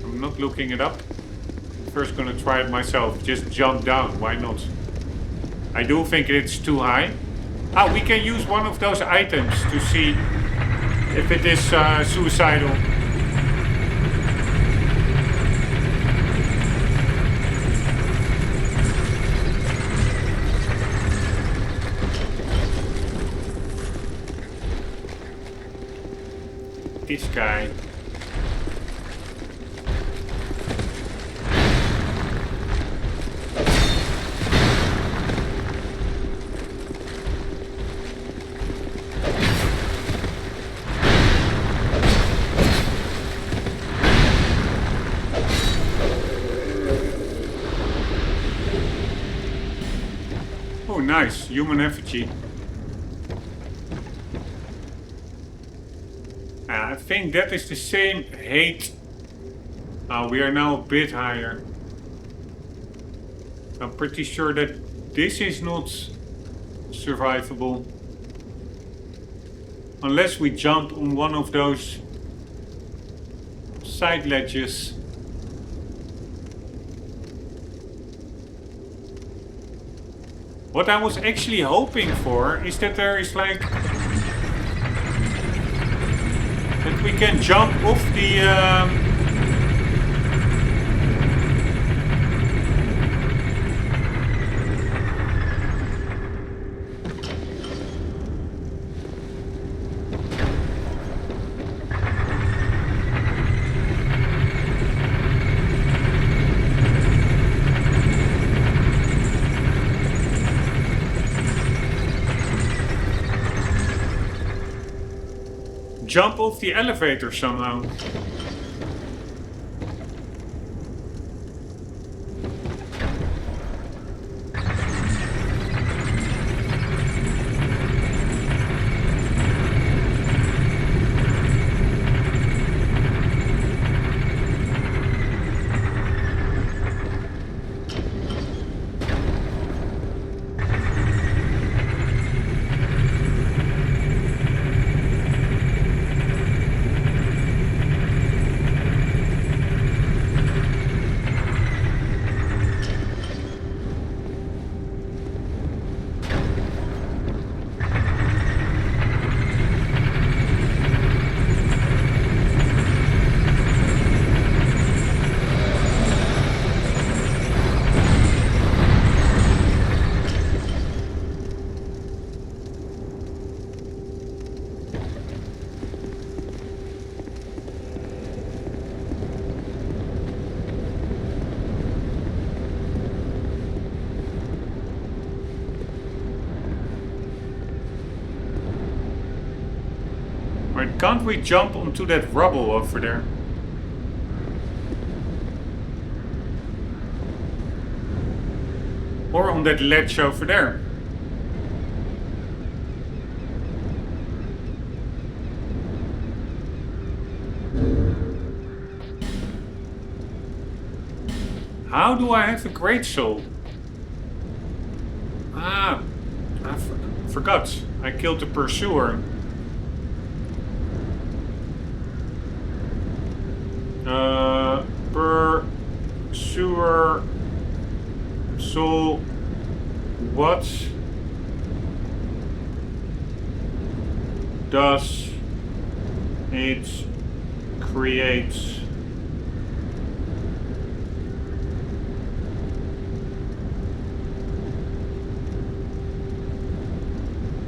I'm not looking it up. First gonna try it myself. Just jump down, why not? I do think it's too high. Ah, we can use one of those items to see if it is suicidal. This guy. Oh, nice. Human effigy. I think that is the same height. We are now a bit higher. I'm pretty sure that this is not survivable. Unless we jump on one of those side ledges. What I was actually hoping for is that there is like... that we can jump off the... jump off the elevator somehow. Right, can't we jump onto that rubble over there? Or on that ledge over there? How do I have a great soul? Ah, I forgot. I killed the pursuer. Pursuer soul. What does it create?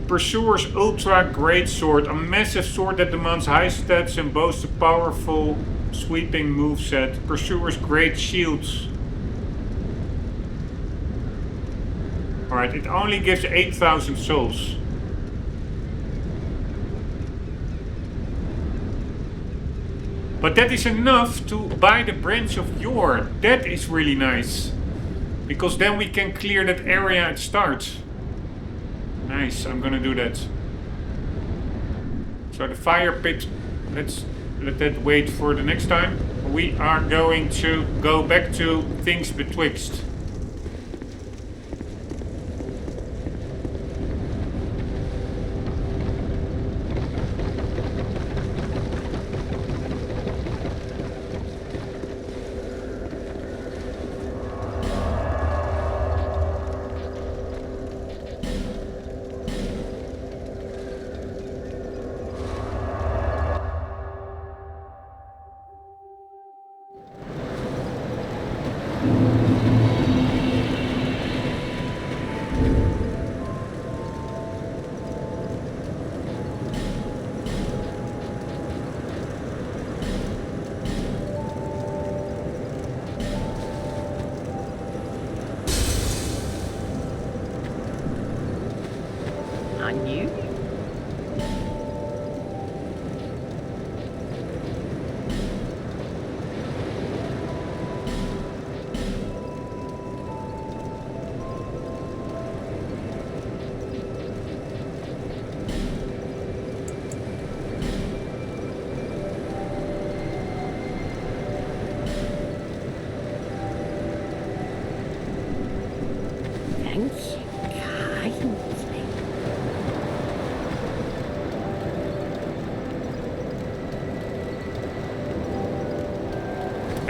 Pursuer's ultra great sword, a massive sword that demands high stats and boasts a powerful sweeping moveset. Pursuer's great shields. Alright, it only gives 8,000 souls. But that is enough to buy the branch of Yor. That is really nice. Because then we can clear that area at start. Nice, I'm gonna do that. So the fire pit, let's let that wait for the next time. We are going to go back to things betwixt.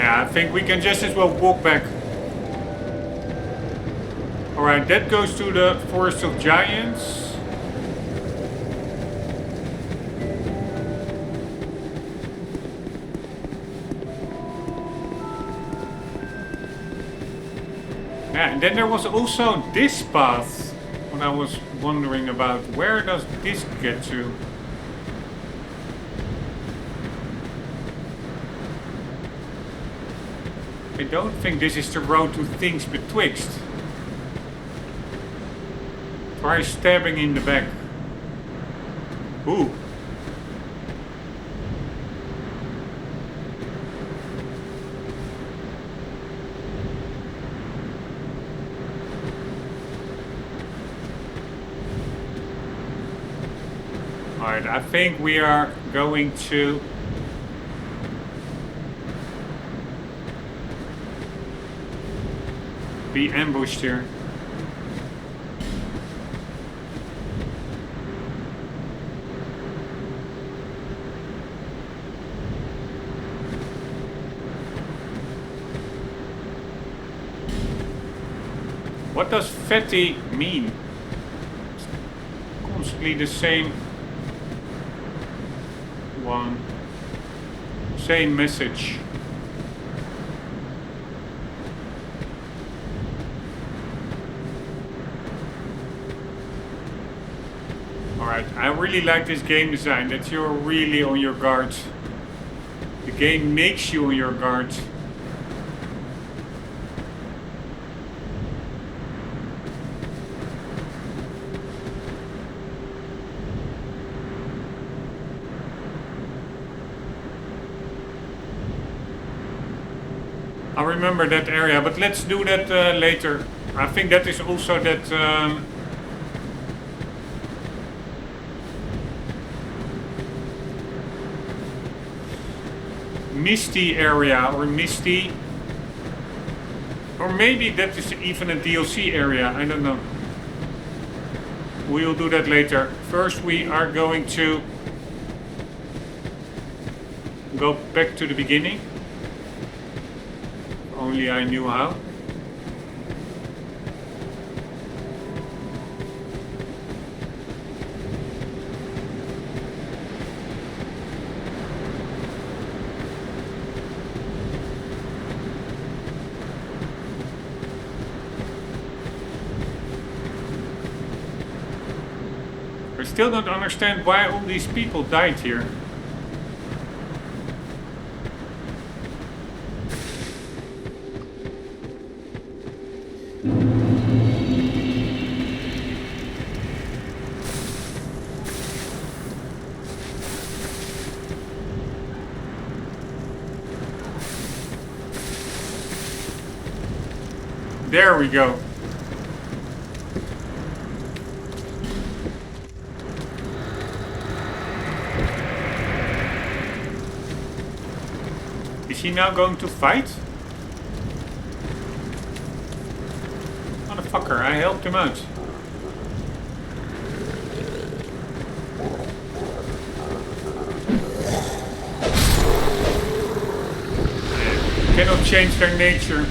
I think we can just as well walk back. Alright, that goes to the Forest of Giants. Yeah, and then there was also this path. What I was wondering about. Where does this get to? I don't think this is the road to things betwixt. Try stabbing in the back. Ooh. Alright, I think we are going to be ambushed here. What does fatty mean? It's constantly the same one. Same message. Alright, I really like this game design, that you're really on your guard. The game makes you on your guard. I remember that area, but let's do that later. I think that is also that misty area, or misty, or maybe that is even a DLC area, I don't know. We'll do that later. First we are going to go back to the beginning. If only I knew how. I still don't understand why all these people died here. There we go. Is he now going to fight? Motherfucker, I helped him out. Cannot change their nature.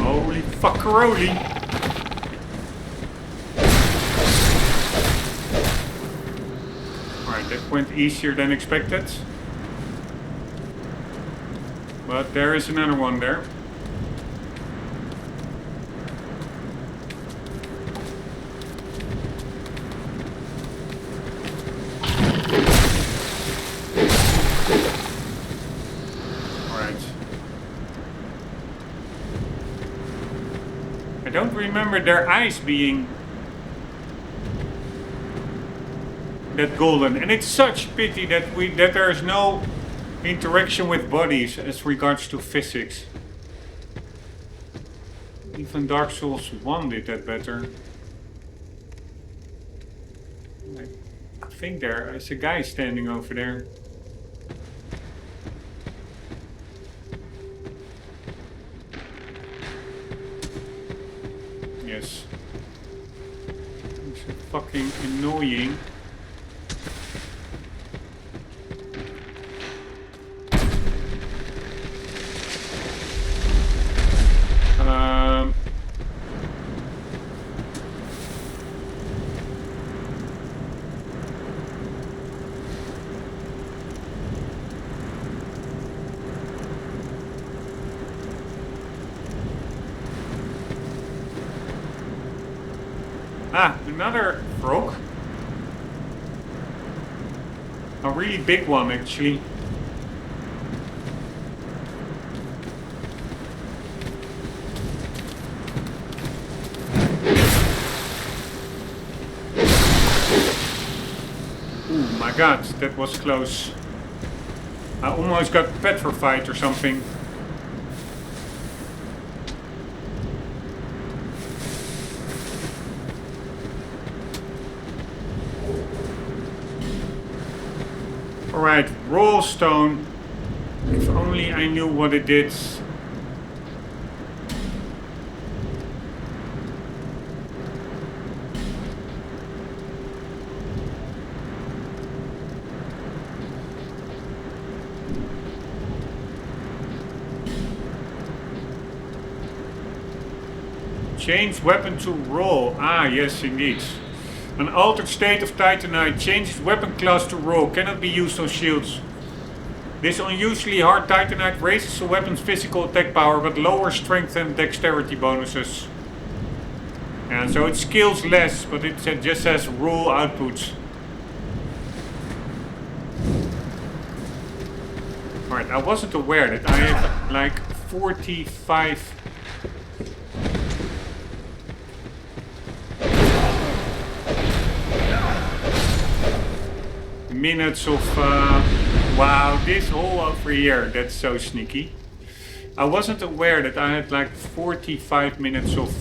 Holy fuckeroli. That went easier than expected. But there is another one there. Alright. I don't remember their eyes being that golden, and it's such pity that that there is no interaction with bodies as regards to physics. Even Dark Souls 1 did that better. I think there is a guy standing over there. Yes. It's so fucking annoying. Another frog. A really big one, actually. Oh my god, that was close. I almost got petrified or something. Alright, roll stone. If only I knew what it did. Change weapon to roll. Ah, yes, indeed. An altered state of Titanite changes weapon class to roll. Cannot be used on shields. This unusually hard Titanite raises a weapon's physical attack power, but lowers strength and dexterity bonuses. And so it scales less, but it just says roll outputs. Alright, I wasn't aware that I have like 45... minutes of... wow, this hole over here, that's so sneaky. I wasn't aware that I had like 45 minutes of...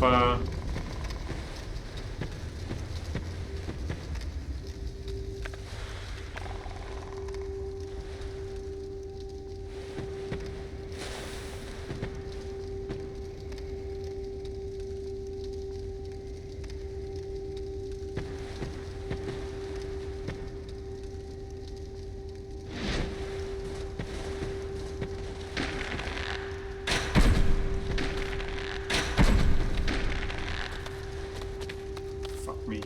fuck me.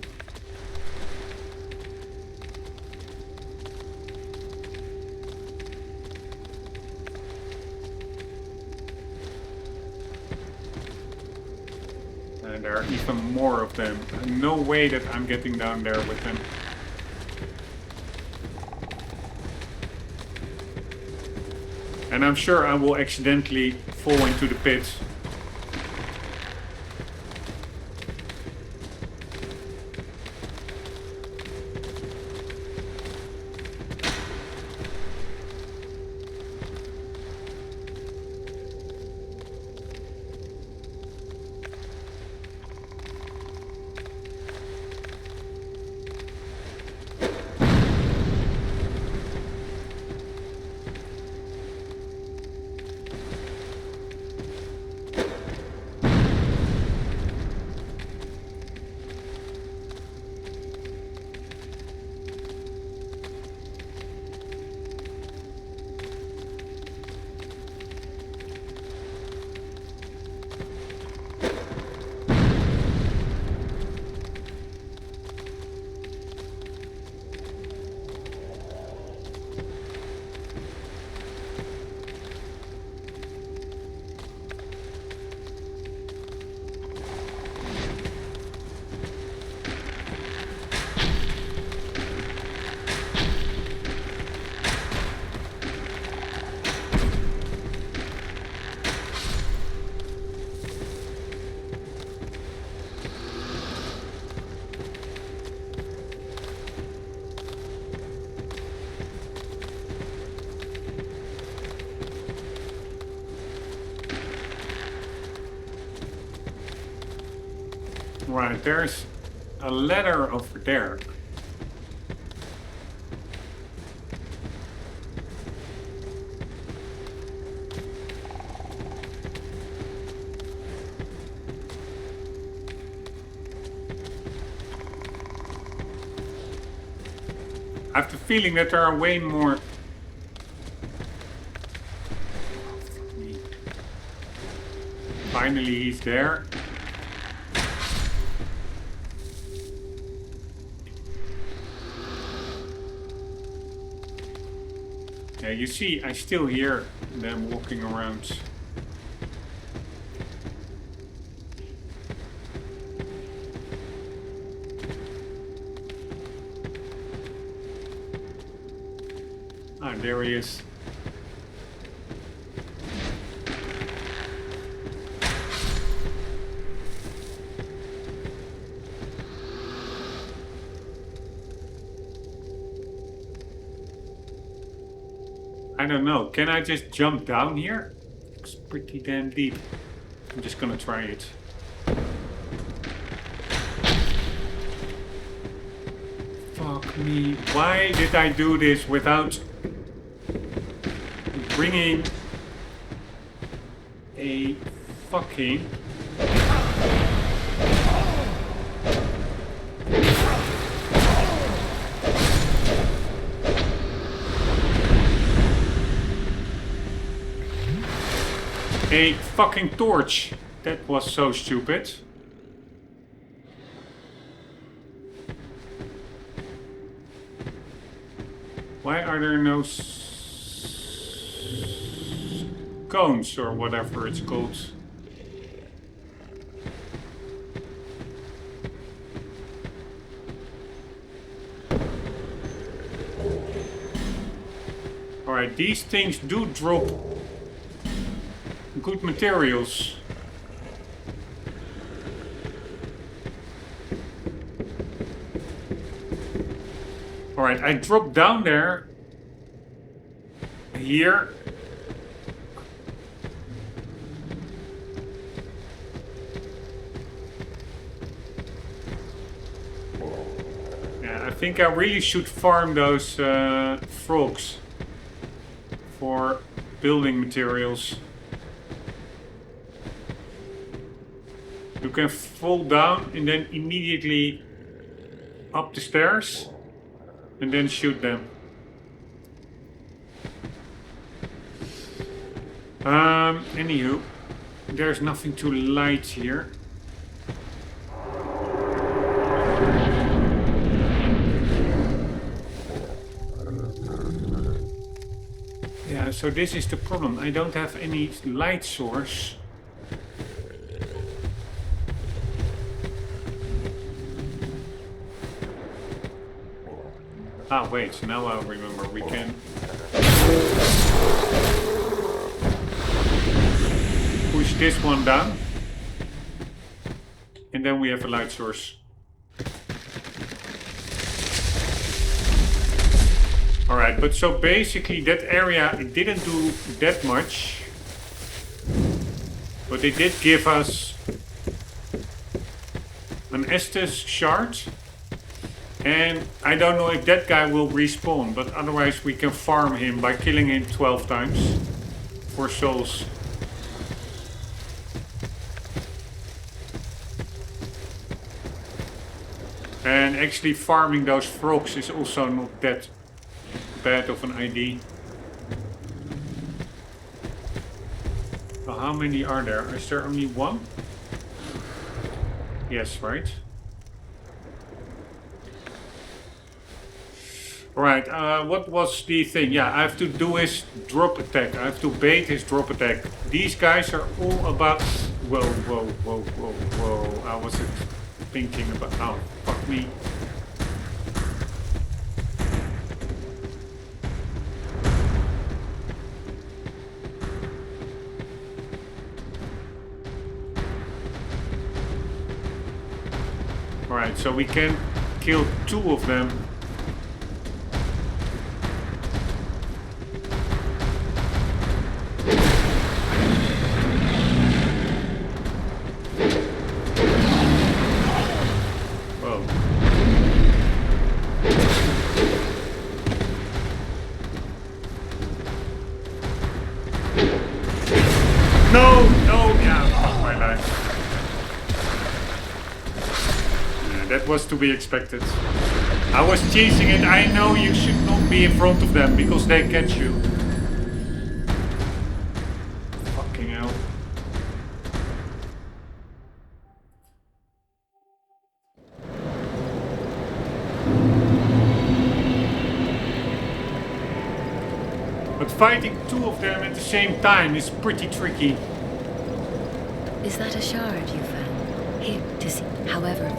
And there are even more of them. No way that I'm getting down there with them. And I'm sure I will accidentally fall into the pit. Right, there's a ladder over there. I have the feeling that there are way more... Finally, he's there. Yeah, you see, I still hear them walking around. Ah, there he is. I don't know. Can I just jump down here? It's pretty damn deep. I'm just gonna try it. Fuck me. Why did I do this without bringing a fucking... a fucking torch. That was so stupid. Why are there no cones or whatever it's called? Alright, these things do drop good materials. Alright, I dropped down there. Here. Yeah, I think I really should farm those frogs for building materials. You can fall down and then immediately up the stairs and then shoot them. Anywho, there's nothing to light here. Yeah, so this is the problem. I don't have any light source. Ah, wait, now I remember. We can push this one down. And then we have a light source. Alright, but so basically that area, it didn't do that much. But it did give us an Estes shard. And I don't know if that guy will respawn, but otherwise we can farm him by killing him 12 times for souls. And actually farming those frogs is also not that bad of an idea. So how many are there? Is there only one? Yes, right? Alright, what was the thing? Yeah, I have to do his drop attack. I have to bait his drop attack. These guys are all about... Whoa, whoa, whoa, whoa, whoa. I wasn't thinking about... Oh, fuck me. Alright, so we can kill 2 of them. Was to be expected. I was chasing it. I know you should not be in front of them because they catch you. Fucking hell. But fighting 2 of them at the same time is pretty tricky. Is that a shard you found? Here, to see. However...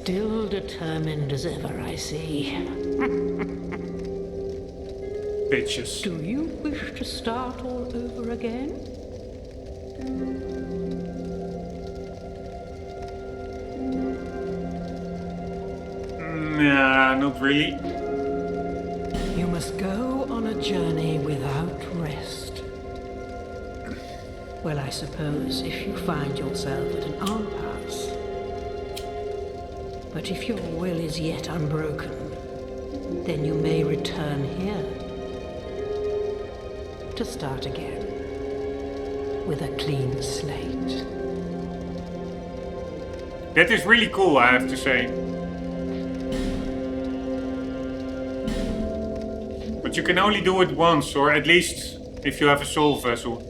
Still determined as ever, I see. Bitches. Do you wish to start all over again? Nah, not really. You must go on a journey without rest. Well, I suppose if you find yourself at an impasse. But if your will is yet unbroken, then you may return here to start again with a clean slate. That is really cool, I have to say. But you can only do it once, or at least if you have a soul vessel.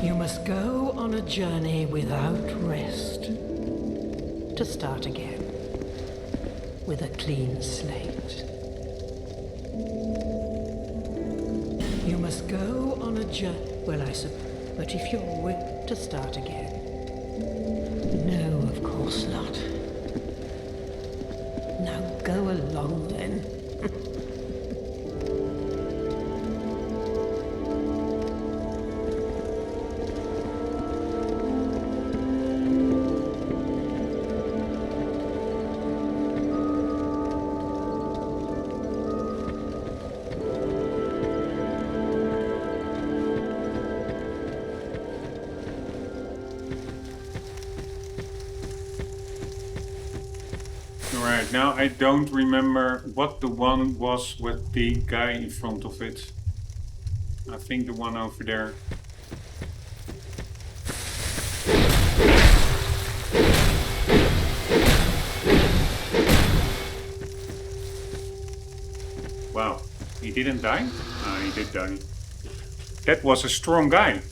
You must go on a journey without rest. To start again. With a clean slate. You must go on a journey. Well, I suppose. But if you're willing to start again. No, of course not. Now go along then. Alright, now I don't remember what the one was with the guy in front of it. I think the one over there. Wow, he didn't die? Ah, he did die. That was a strong guy.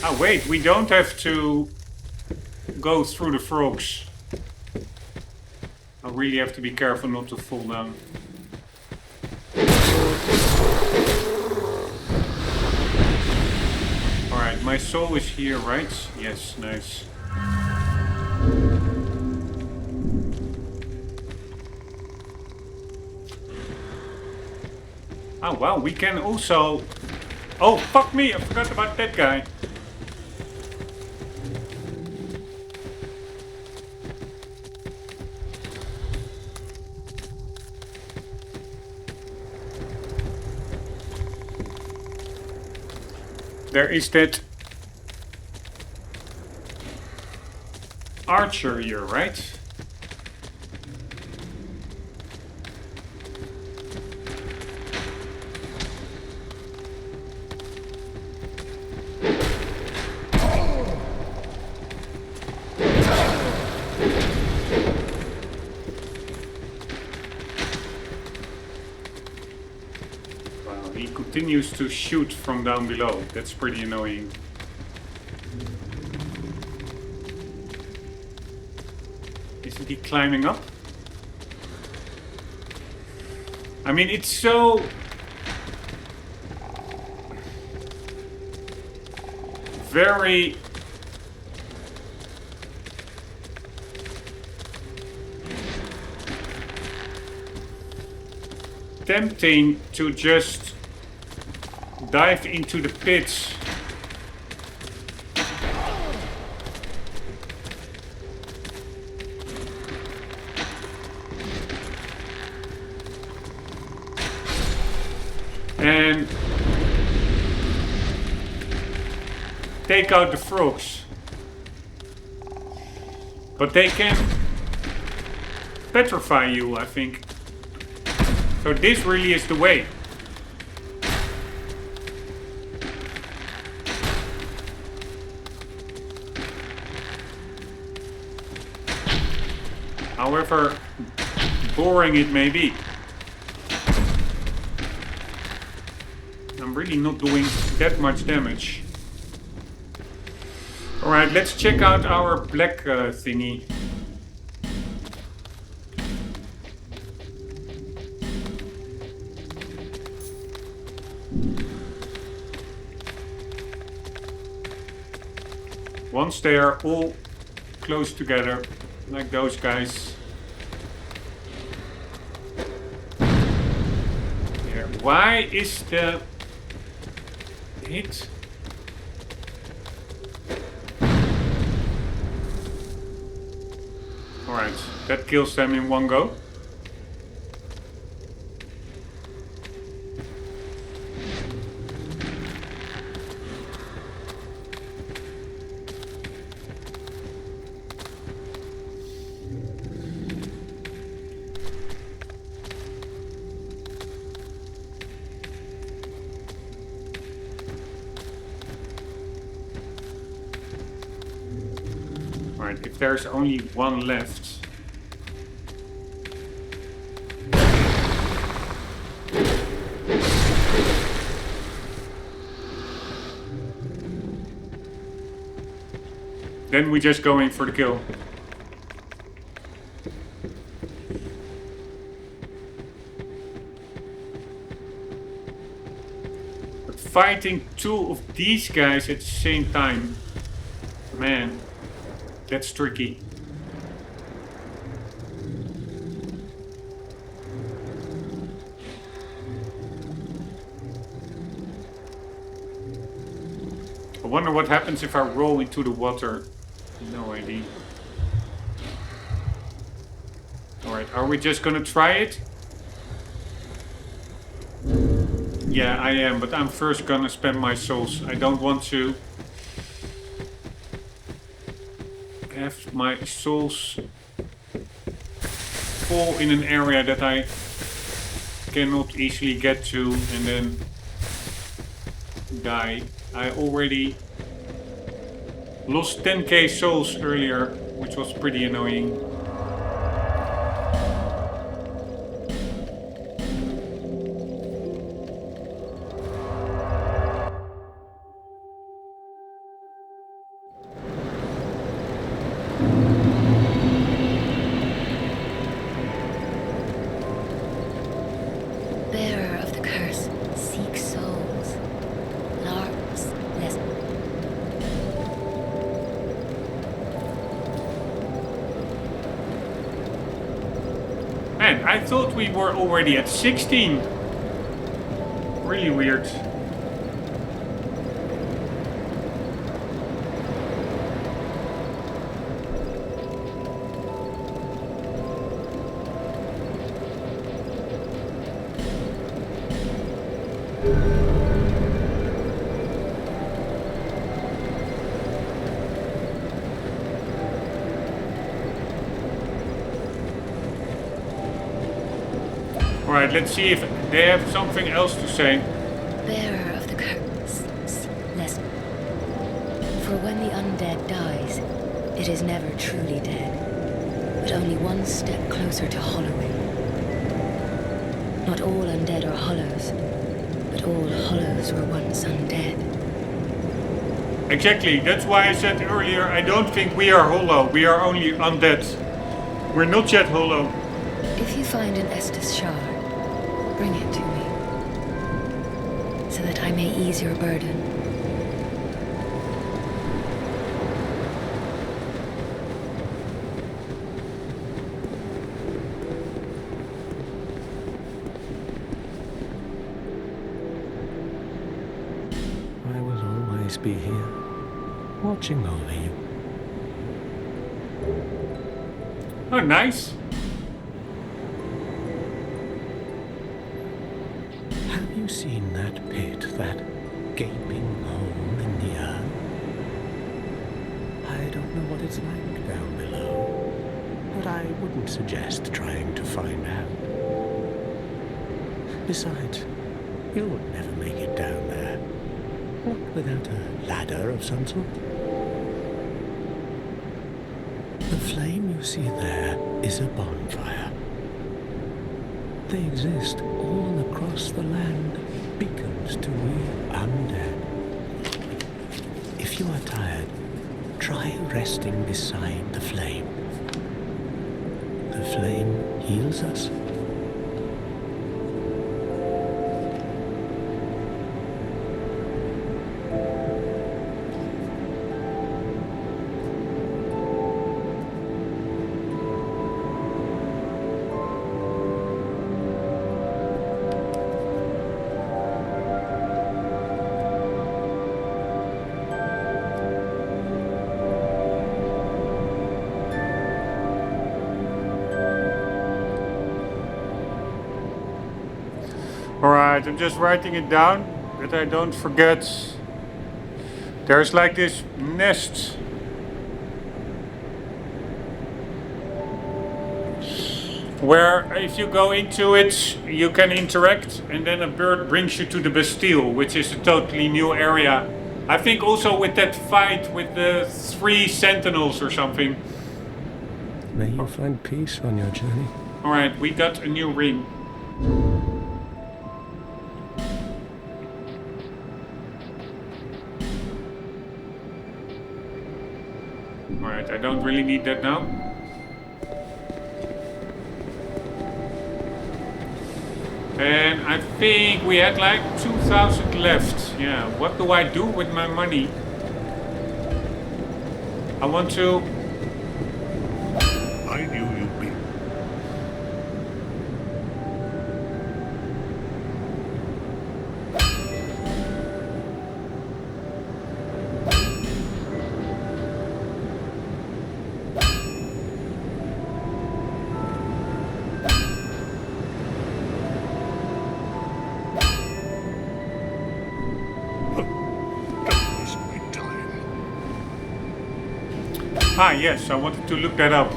Ah, wait, we don't have to go through the frogs. I really have to be careful not to fall down. Alright, my soul is here, right? Yes, nice. Oh wow, we can also... Oh, fuck me, I forgot about that guy. There is that archer here, right? He continues to shoot from down below. That's pretty annoying. Isn't he climbing up? I mean, it's so... very... tempting to just dive into the pits. And take out the frogs. But they can petrify you, I think. So this really is the way. However boring it may be. I'm really not doing that much damage. Alright, let's check out our black thingy. Once they are all close together, like those guys. Here. Why is the hit? Alright, that kills them in one go. Alright, if there's only one left. Then we just go in for the kill. But fighting two of these guys at the same time, man, that's tricky. I wonder what happens if I roll into the water. No idea. Alright, are we just gonna try it? Yeah, I am, but I'm first gonna spend my souls. I don't want to have my souls fall in an area that I cannot easily get to and then die. I already lost 10k souls earlier, which was pretty annoying. Bearer of the curse, seek souls. Larks, less. Man, I thought we were already at 16. Really weird. Alright, let's see if they have something else to say. Bearer of the curse, less. For when the undead dies, it is never truly dead, but only one step closer to hollowing. Not all undead are hollows, but all hollows were once undead. Exactly, that's why I said earlier, I don't think we are hollow, we are only undead. We're not yet hollow. If you find an Estus shard, bring it to me, so that I may ease your burden. I will always be here, watching over you. Oh, nice. Have you seen that pit, that gaping hole in the earth? I don't know what it's like down below, but I wouldn't suggest trying to find out. Besides, you'll never make it down there, not without a ladder of some sort. The flame you see there is a bonfire. They exist all across the land, beacons to we undead. If you are tired, try resting beside the flame. The flame heals us. Alright, I'm just writing it down, that I don't forget. There's like this nest. Where if you go into it, you can interact, and then a bird brings you to the Bastille, which is a totally new area I think also with that fight with the 3 sentinels or something. May you find peace on your journey. Alright, we got a new ring. Alright, I don't really need that now. And I think we had like 2,000 left. Yeah, what do I do with my money? I want to... I knew you'd be. Don't waste my time. Ah, yes, I wanted to look that up.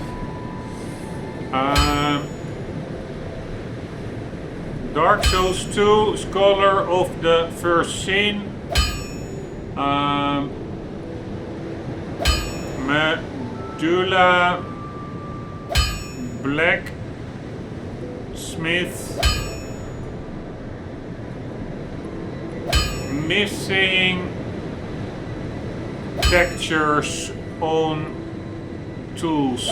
Dark Souls 2, Scholar of the First Sin. Medulla Black Smith. Missing textures on tools.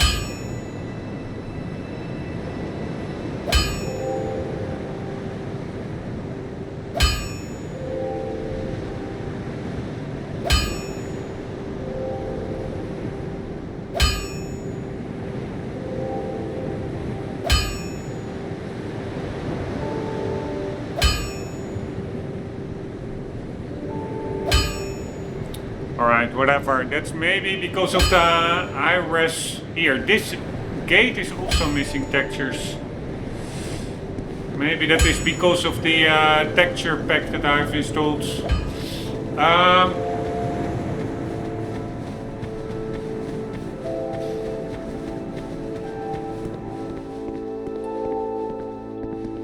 Alright, whatever. That's maybe because of the iris here. This gate is also missing textures. Maybe that is because of the texture pack that I've installed.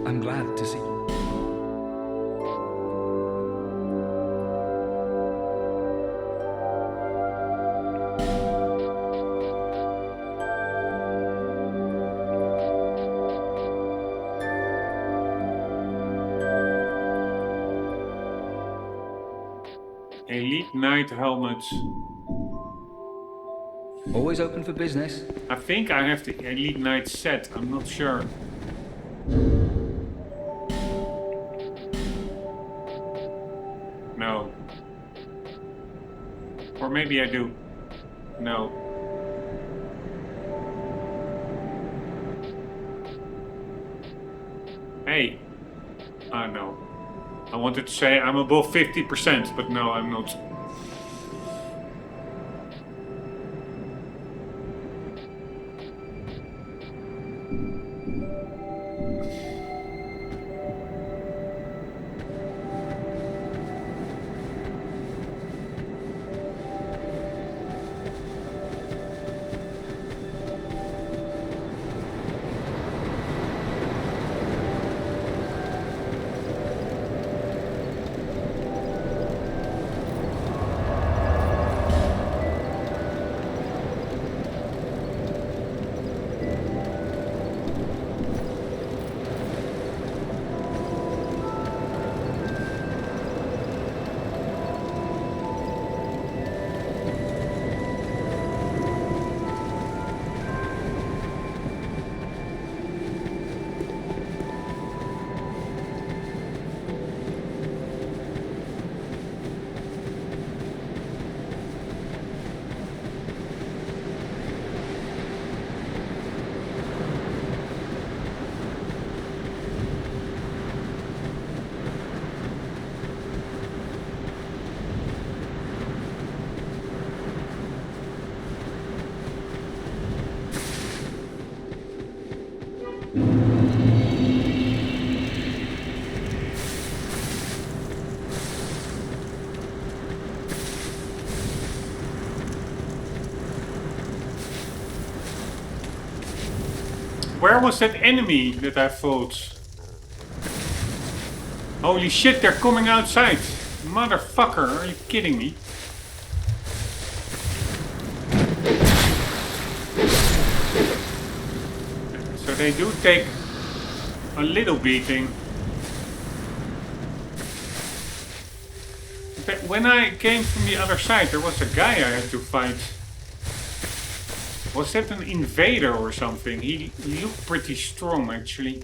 I'm glad to see. Elite Knight helmet. Always open for business. I think I have the Elite Knight set. I'm not sure. No. Or maybe I do. No. Hey. No. I wanted to say I'm above 50%, but no, I'm not. Where was that enemy that I fought? Holy shit, they're coming outside. Motherfucker, are you kidding me? So they do take a little beating. But when I came from the other side, there was a guy I had to fight. Was that an invader or something? He looked pretty strong actually.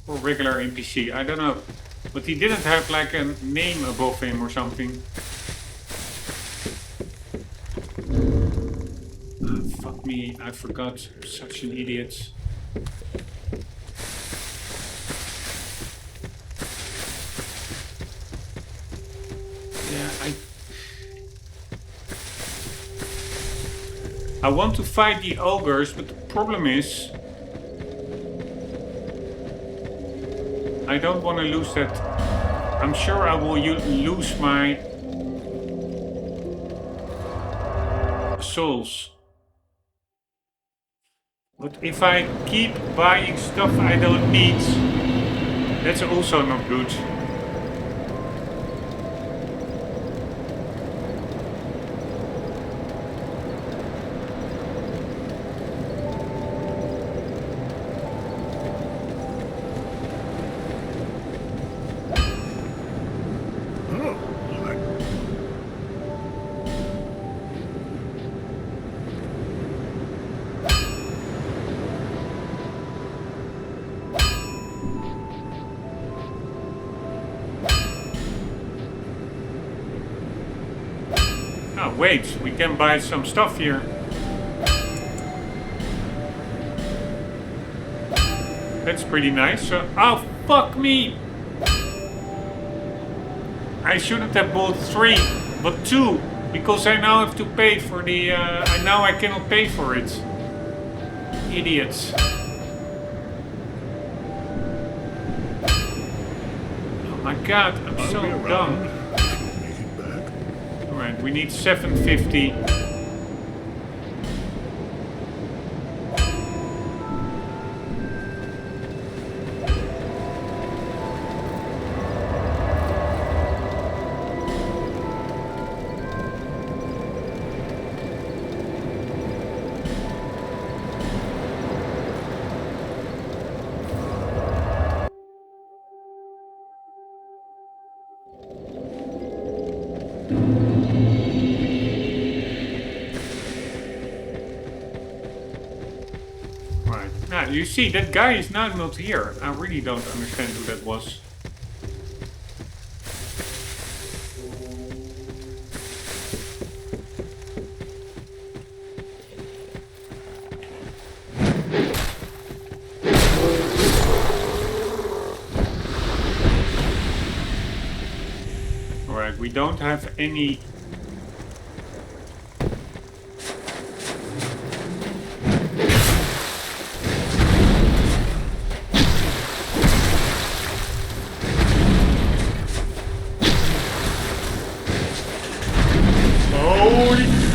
Or regular NPC, I don't know. But he didn't have like a name above him or something. Oh, fuck me, I forgot. Such an idiot. Yeah, I want to fight the ogres, but the problem is I don't want to lose that. I'm sure I will lose my souls. But if I keep buying stuff I don't need, that's also not good. Wait, we can buy some stuff here. That's pretty nice. So, oh, fuck me! I shouldn't have bought 3, but 2, because I now have to pay for the. Now I cannot pay for it. Idiots. Oh my god, I'm so dumb. Alright, we need 750. You see, that guy is now not here. I really don't understand who that was. Alright, we don't have any...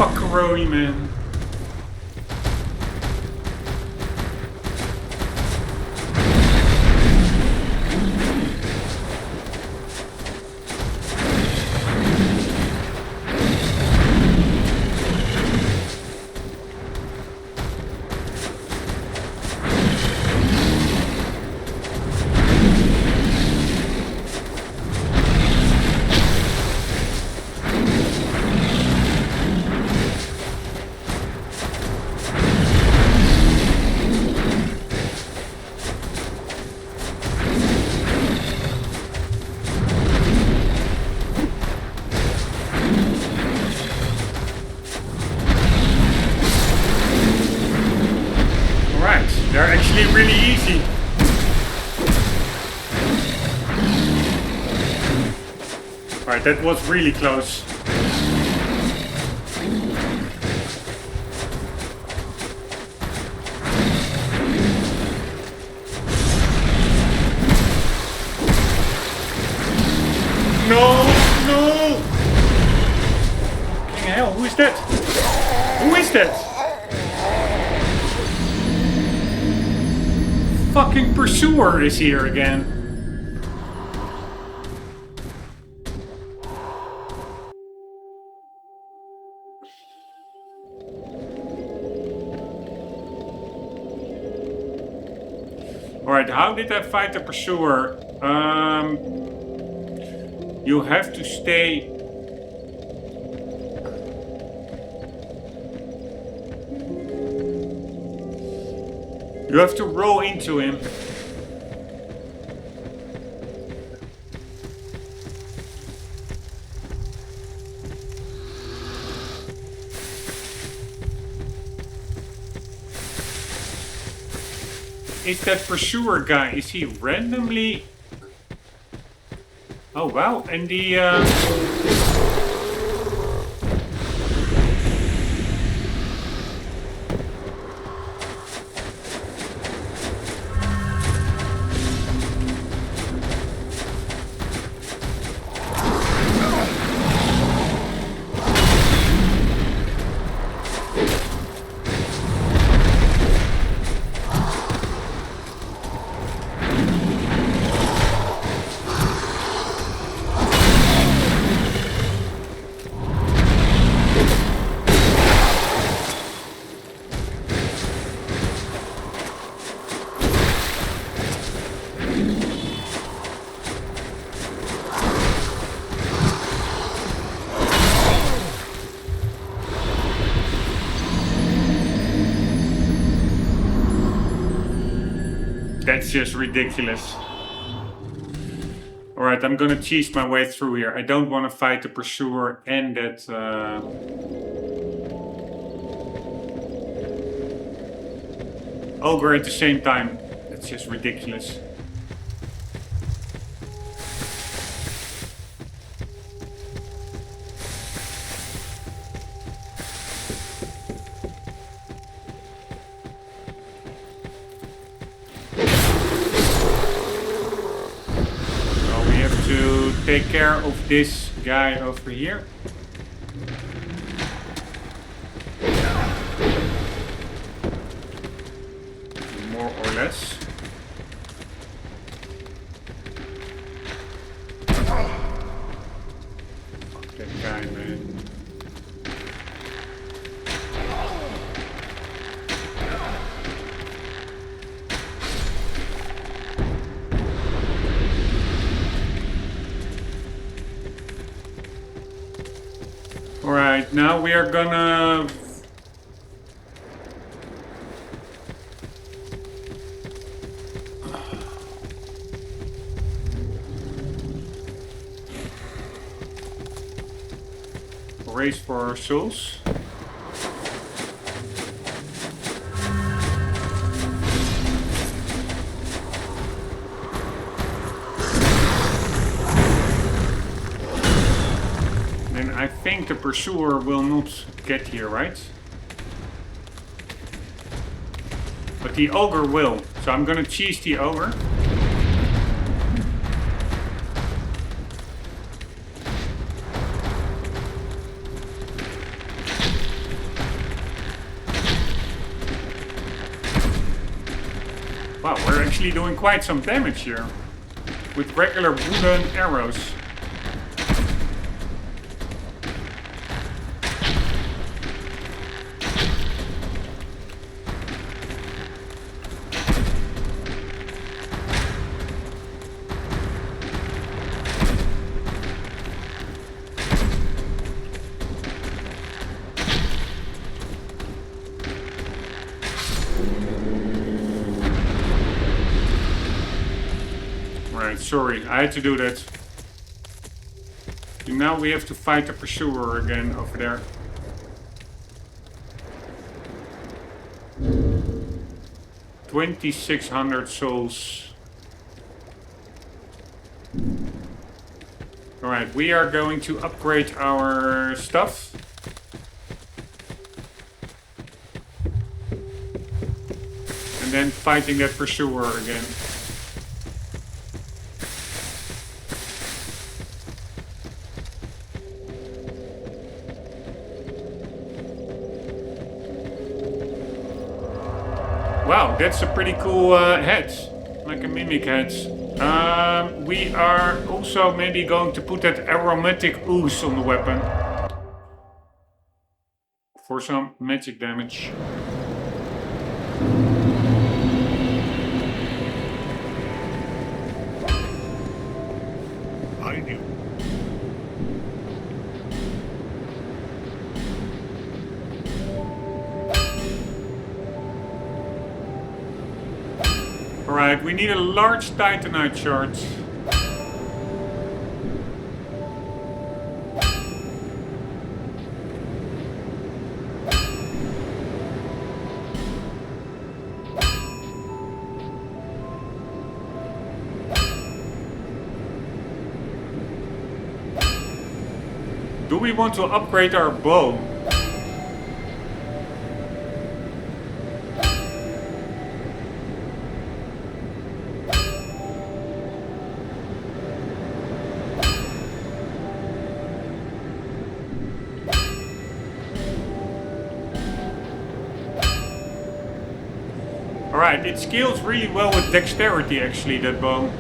Fuckaroni, man. They're actually really easy. Alright, that was really close. No! No! Fucking hell, who is that? Who is that? Fucking pursuer is here again. Alright, how did I fight the pursuer? You have to stay... You have to roll into him. Is that pursuer guy, is he randomly... Oh wow, and the... That's just ridiculous. Alright, I'm gonna cheese my way through here. I don't want to fight the pursuer and that... ogre at the same time. That's just ridiculous. Take care of this guy over here. More or less. Fuck that guy, man. Alright, now we are gonna... race for our souls. I think the pursuer will not get here, right? But the ogre will. So I'm gonna cheese the ogre. Wow, we're actually doing quite some damage here. With regular wooden arrows. Sorry, I had to do that. And now we have to fight the pursuer again over there. $2,600 souls. Alright, we are going to upgrade our stuff. And then fighting that pursuer again. Wow, that's a pretty cool head, like a mimic head. We are also maybe going to put that aromatic ooze on the weapon. For some magic damage. Alright, we need a large titanite shard. Do we want to upgrade our bow? Alright, it scales really well with dexterity actually, that bow.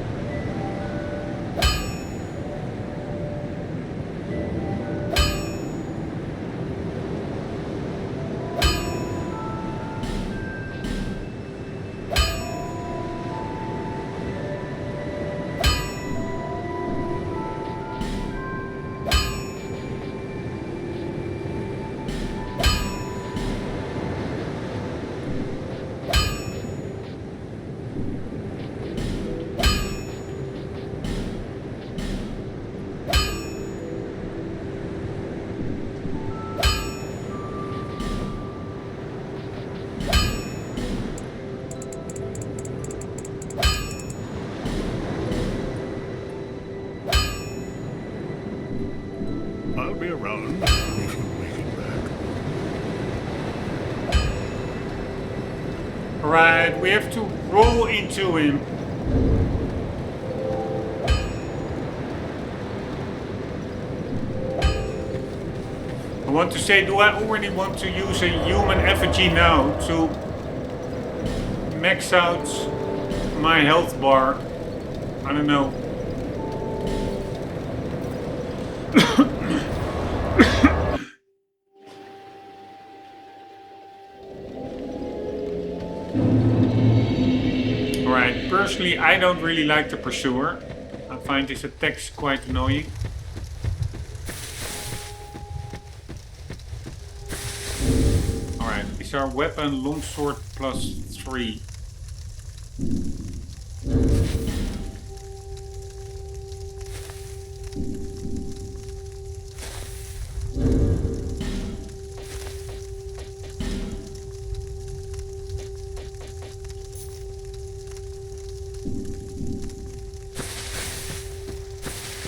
I'll be around if you make it back. Alright, we have to roll into him. I want to say, do I already want to use a human effigy now to max out my health bar? I don't know. Alright, personally I don't really like the Pursuer. I find his attacks quite annoying. Alright, is our weapon longsword +3?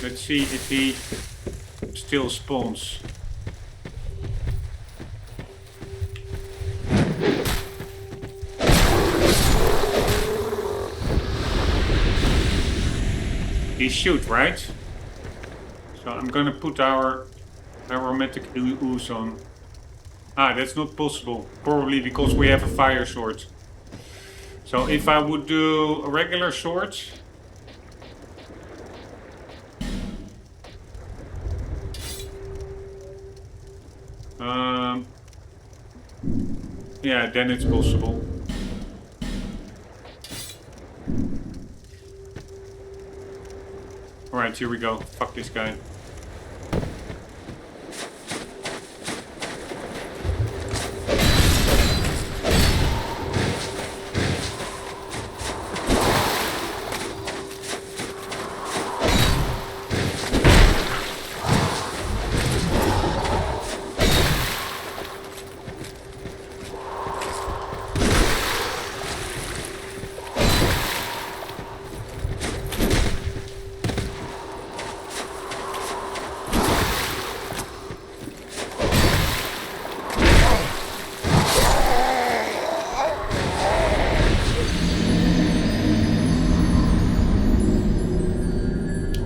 Let's see if he still spawns. He shoot, right? So I'm gonna put our aromatic ooze on. Ah, that's not possible. Probably because we have a fire sword. So if I would do a regular sword. Yeah, then it's possible. Alright, here we go. Fuck this guy.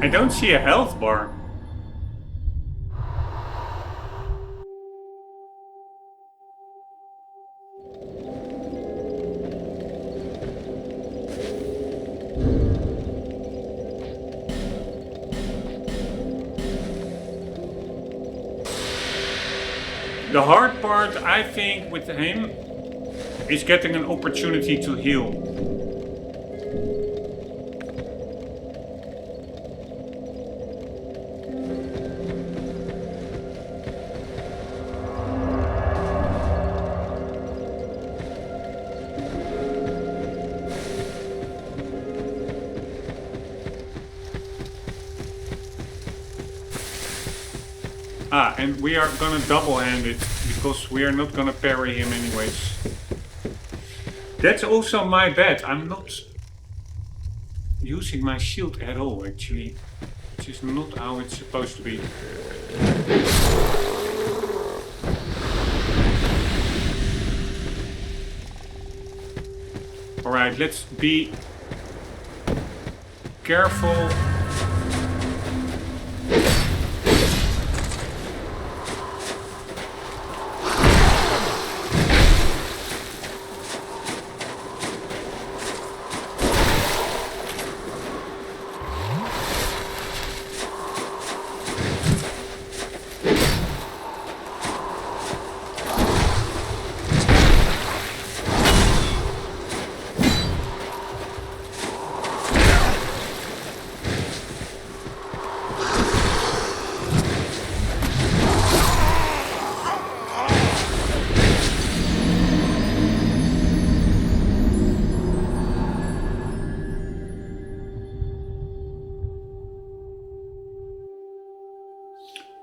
I don't see a health bar. The hard part, I think, with him is getting an opportunity to heal. Ah, and we are gonna double hand it because we are not gonna parry him anyways. That's also my bad. I'm not using my shield at all actually. Which is not how it's supposed to be. Alright, let's be careful.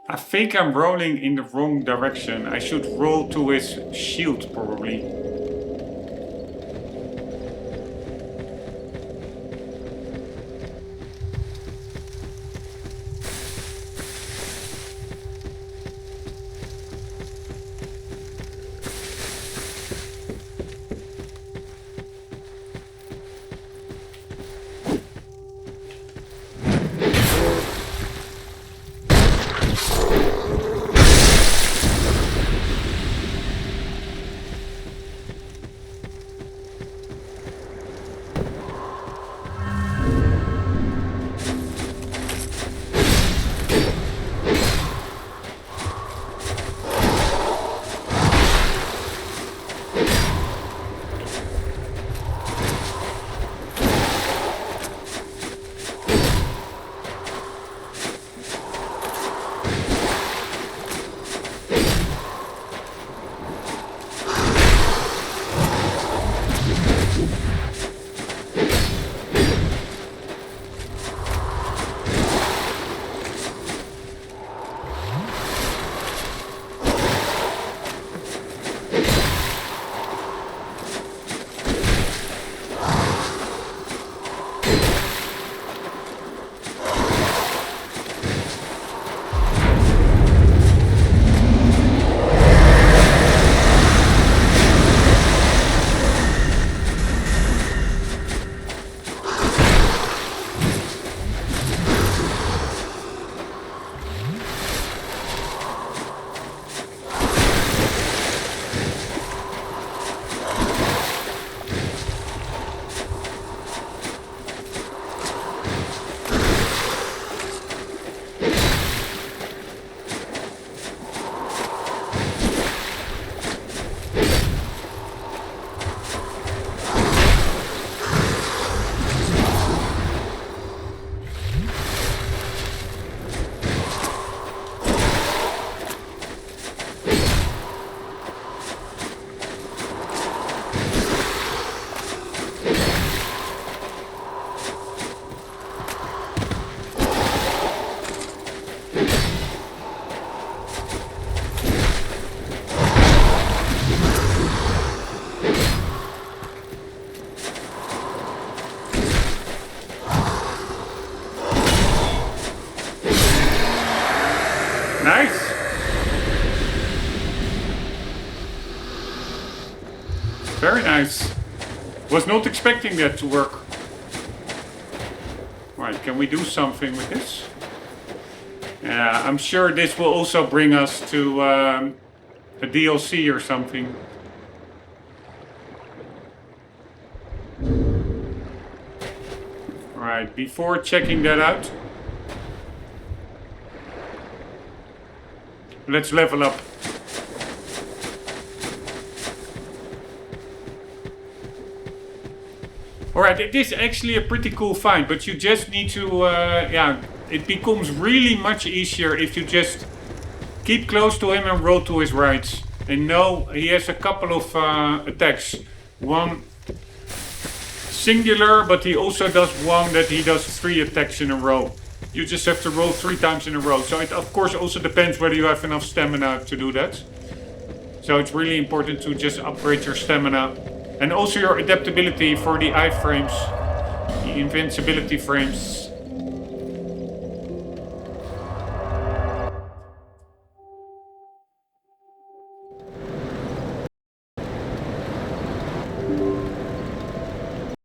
I think I'm rolling in the wrong direction. I should roll to his shield probably. Nice! Very nice. Was not expecting that to work. Right, can we do something with this? Yeah, I'm sure this will also bring us to a DLC or something. Alright, before checking that out, let's level up. Alright, it is actually a pretty cool fight, but you just need to, yeah, it becomes really much easier if you just keep close to him and roll to his right. And no, he has a couple of attacks. One singular, but he also does one that he does 3 attacks in a row. You just have to roll 3 times in a row. So it of course also depends whether you have enough stamina to do that. So it's really important to just upgrade your stamina. And also your adaptability for the iframes, the invincibility frames.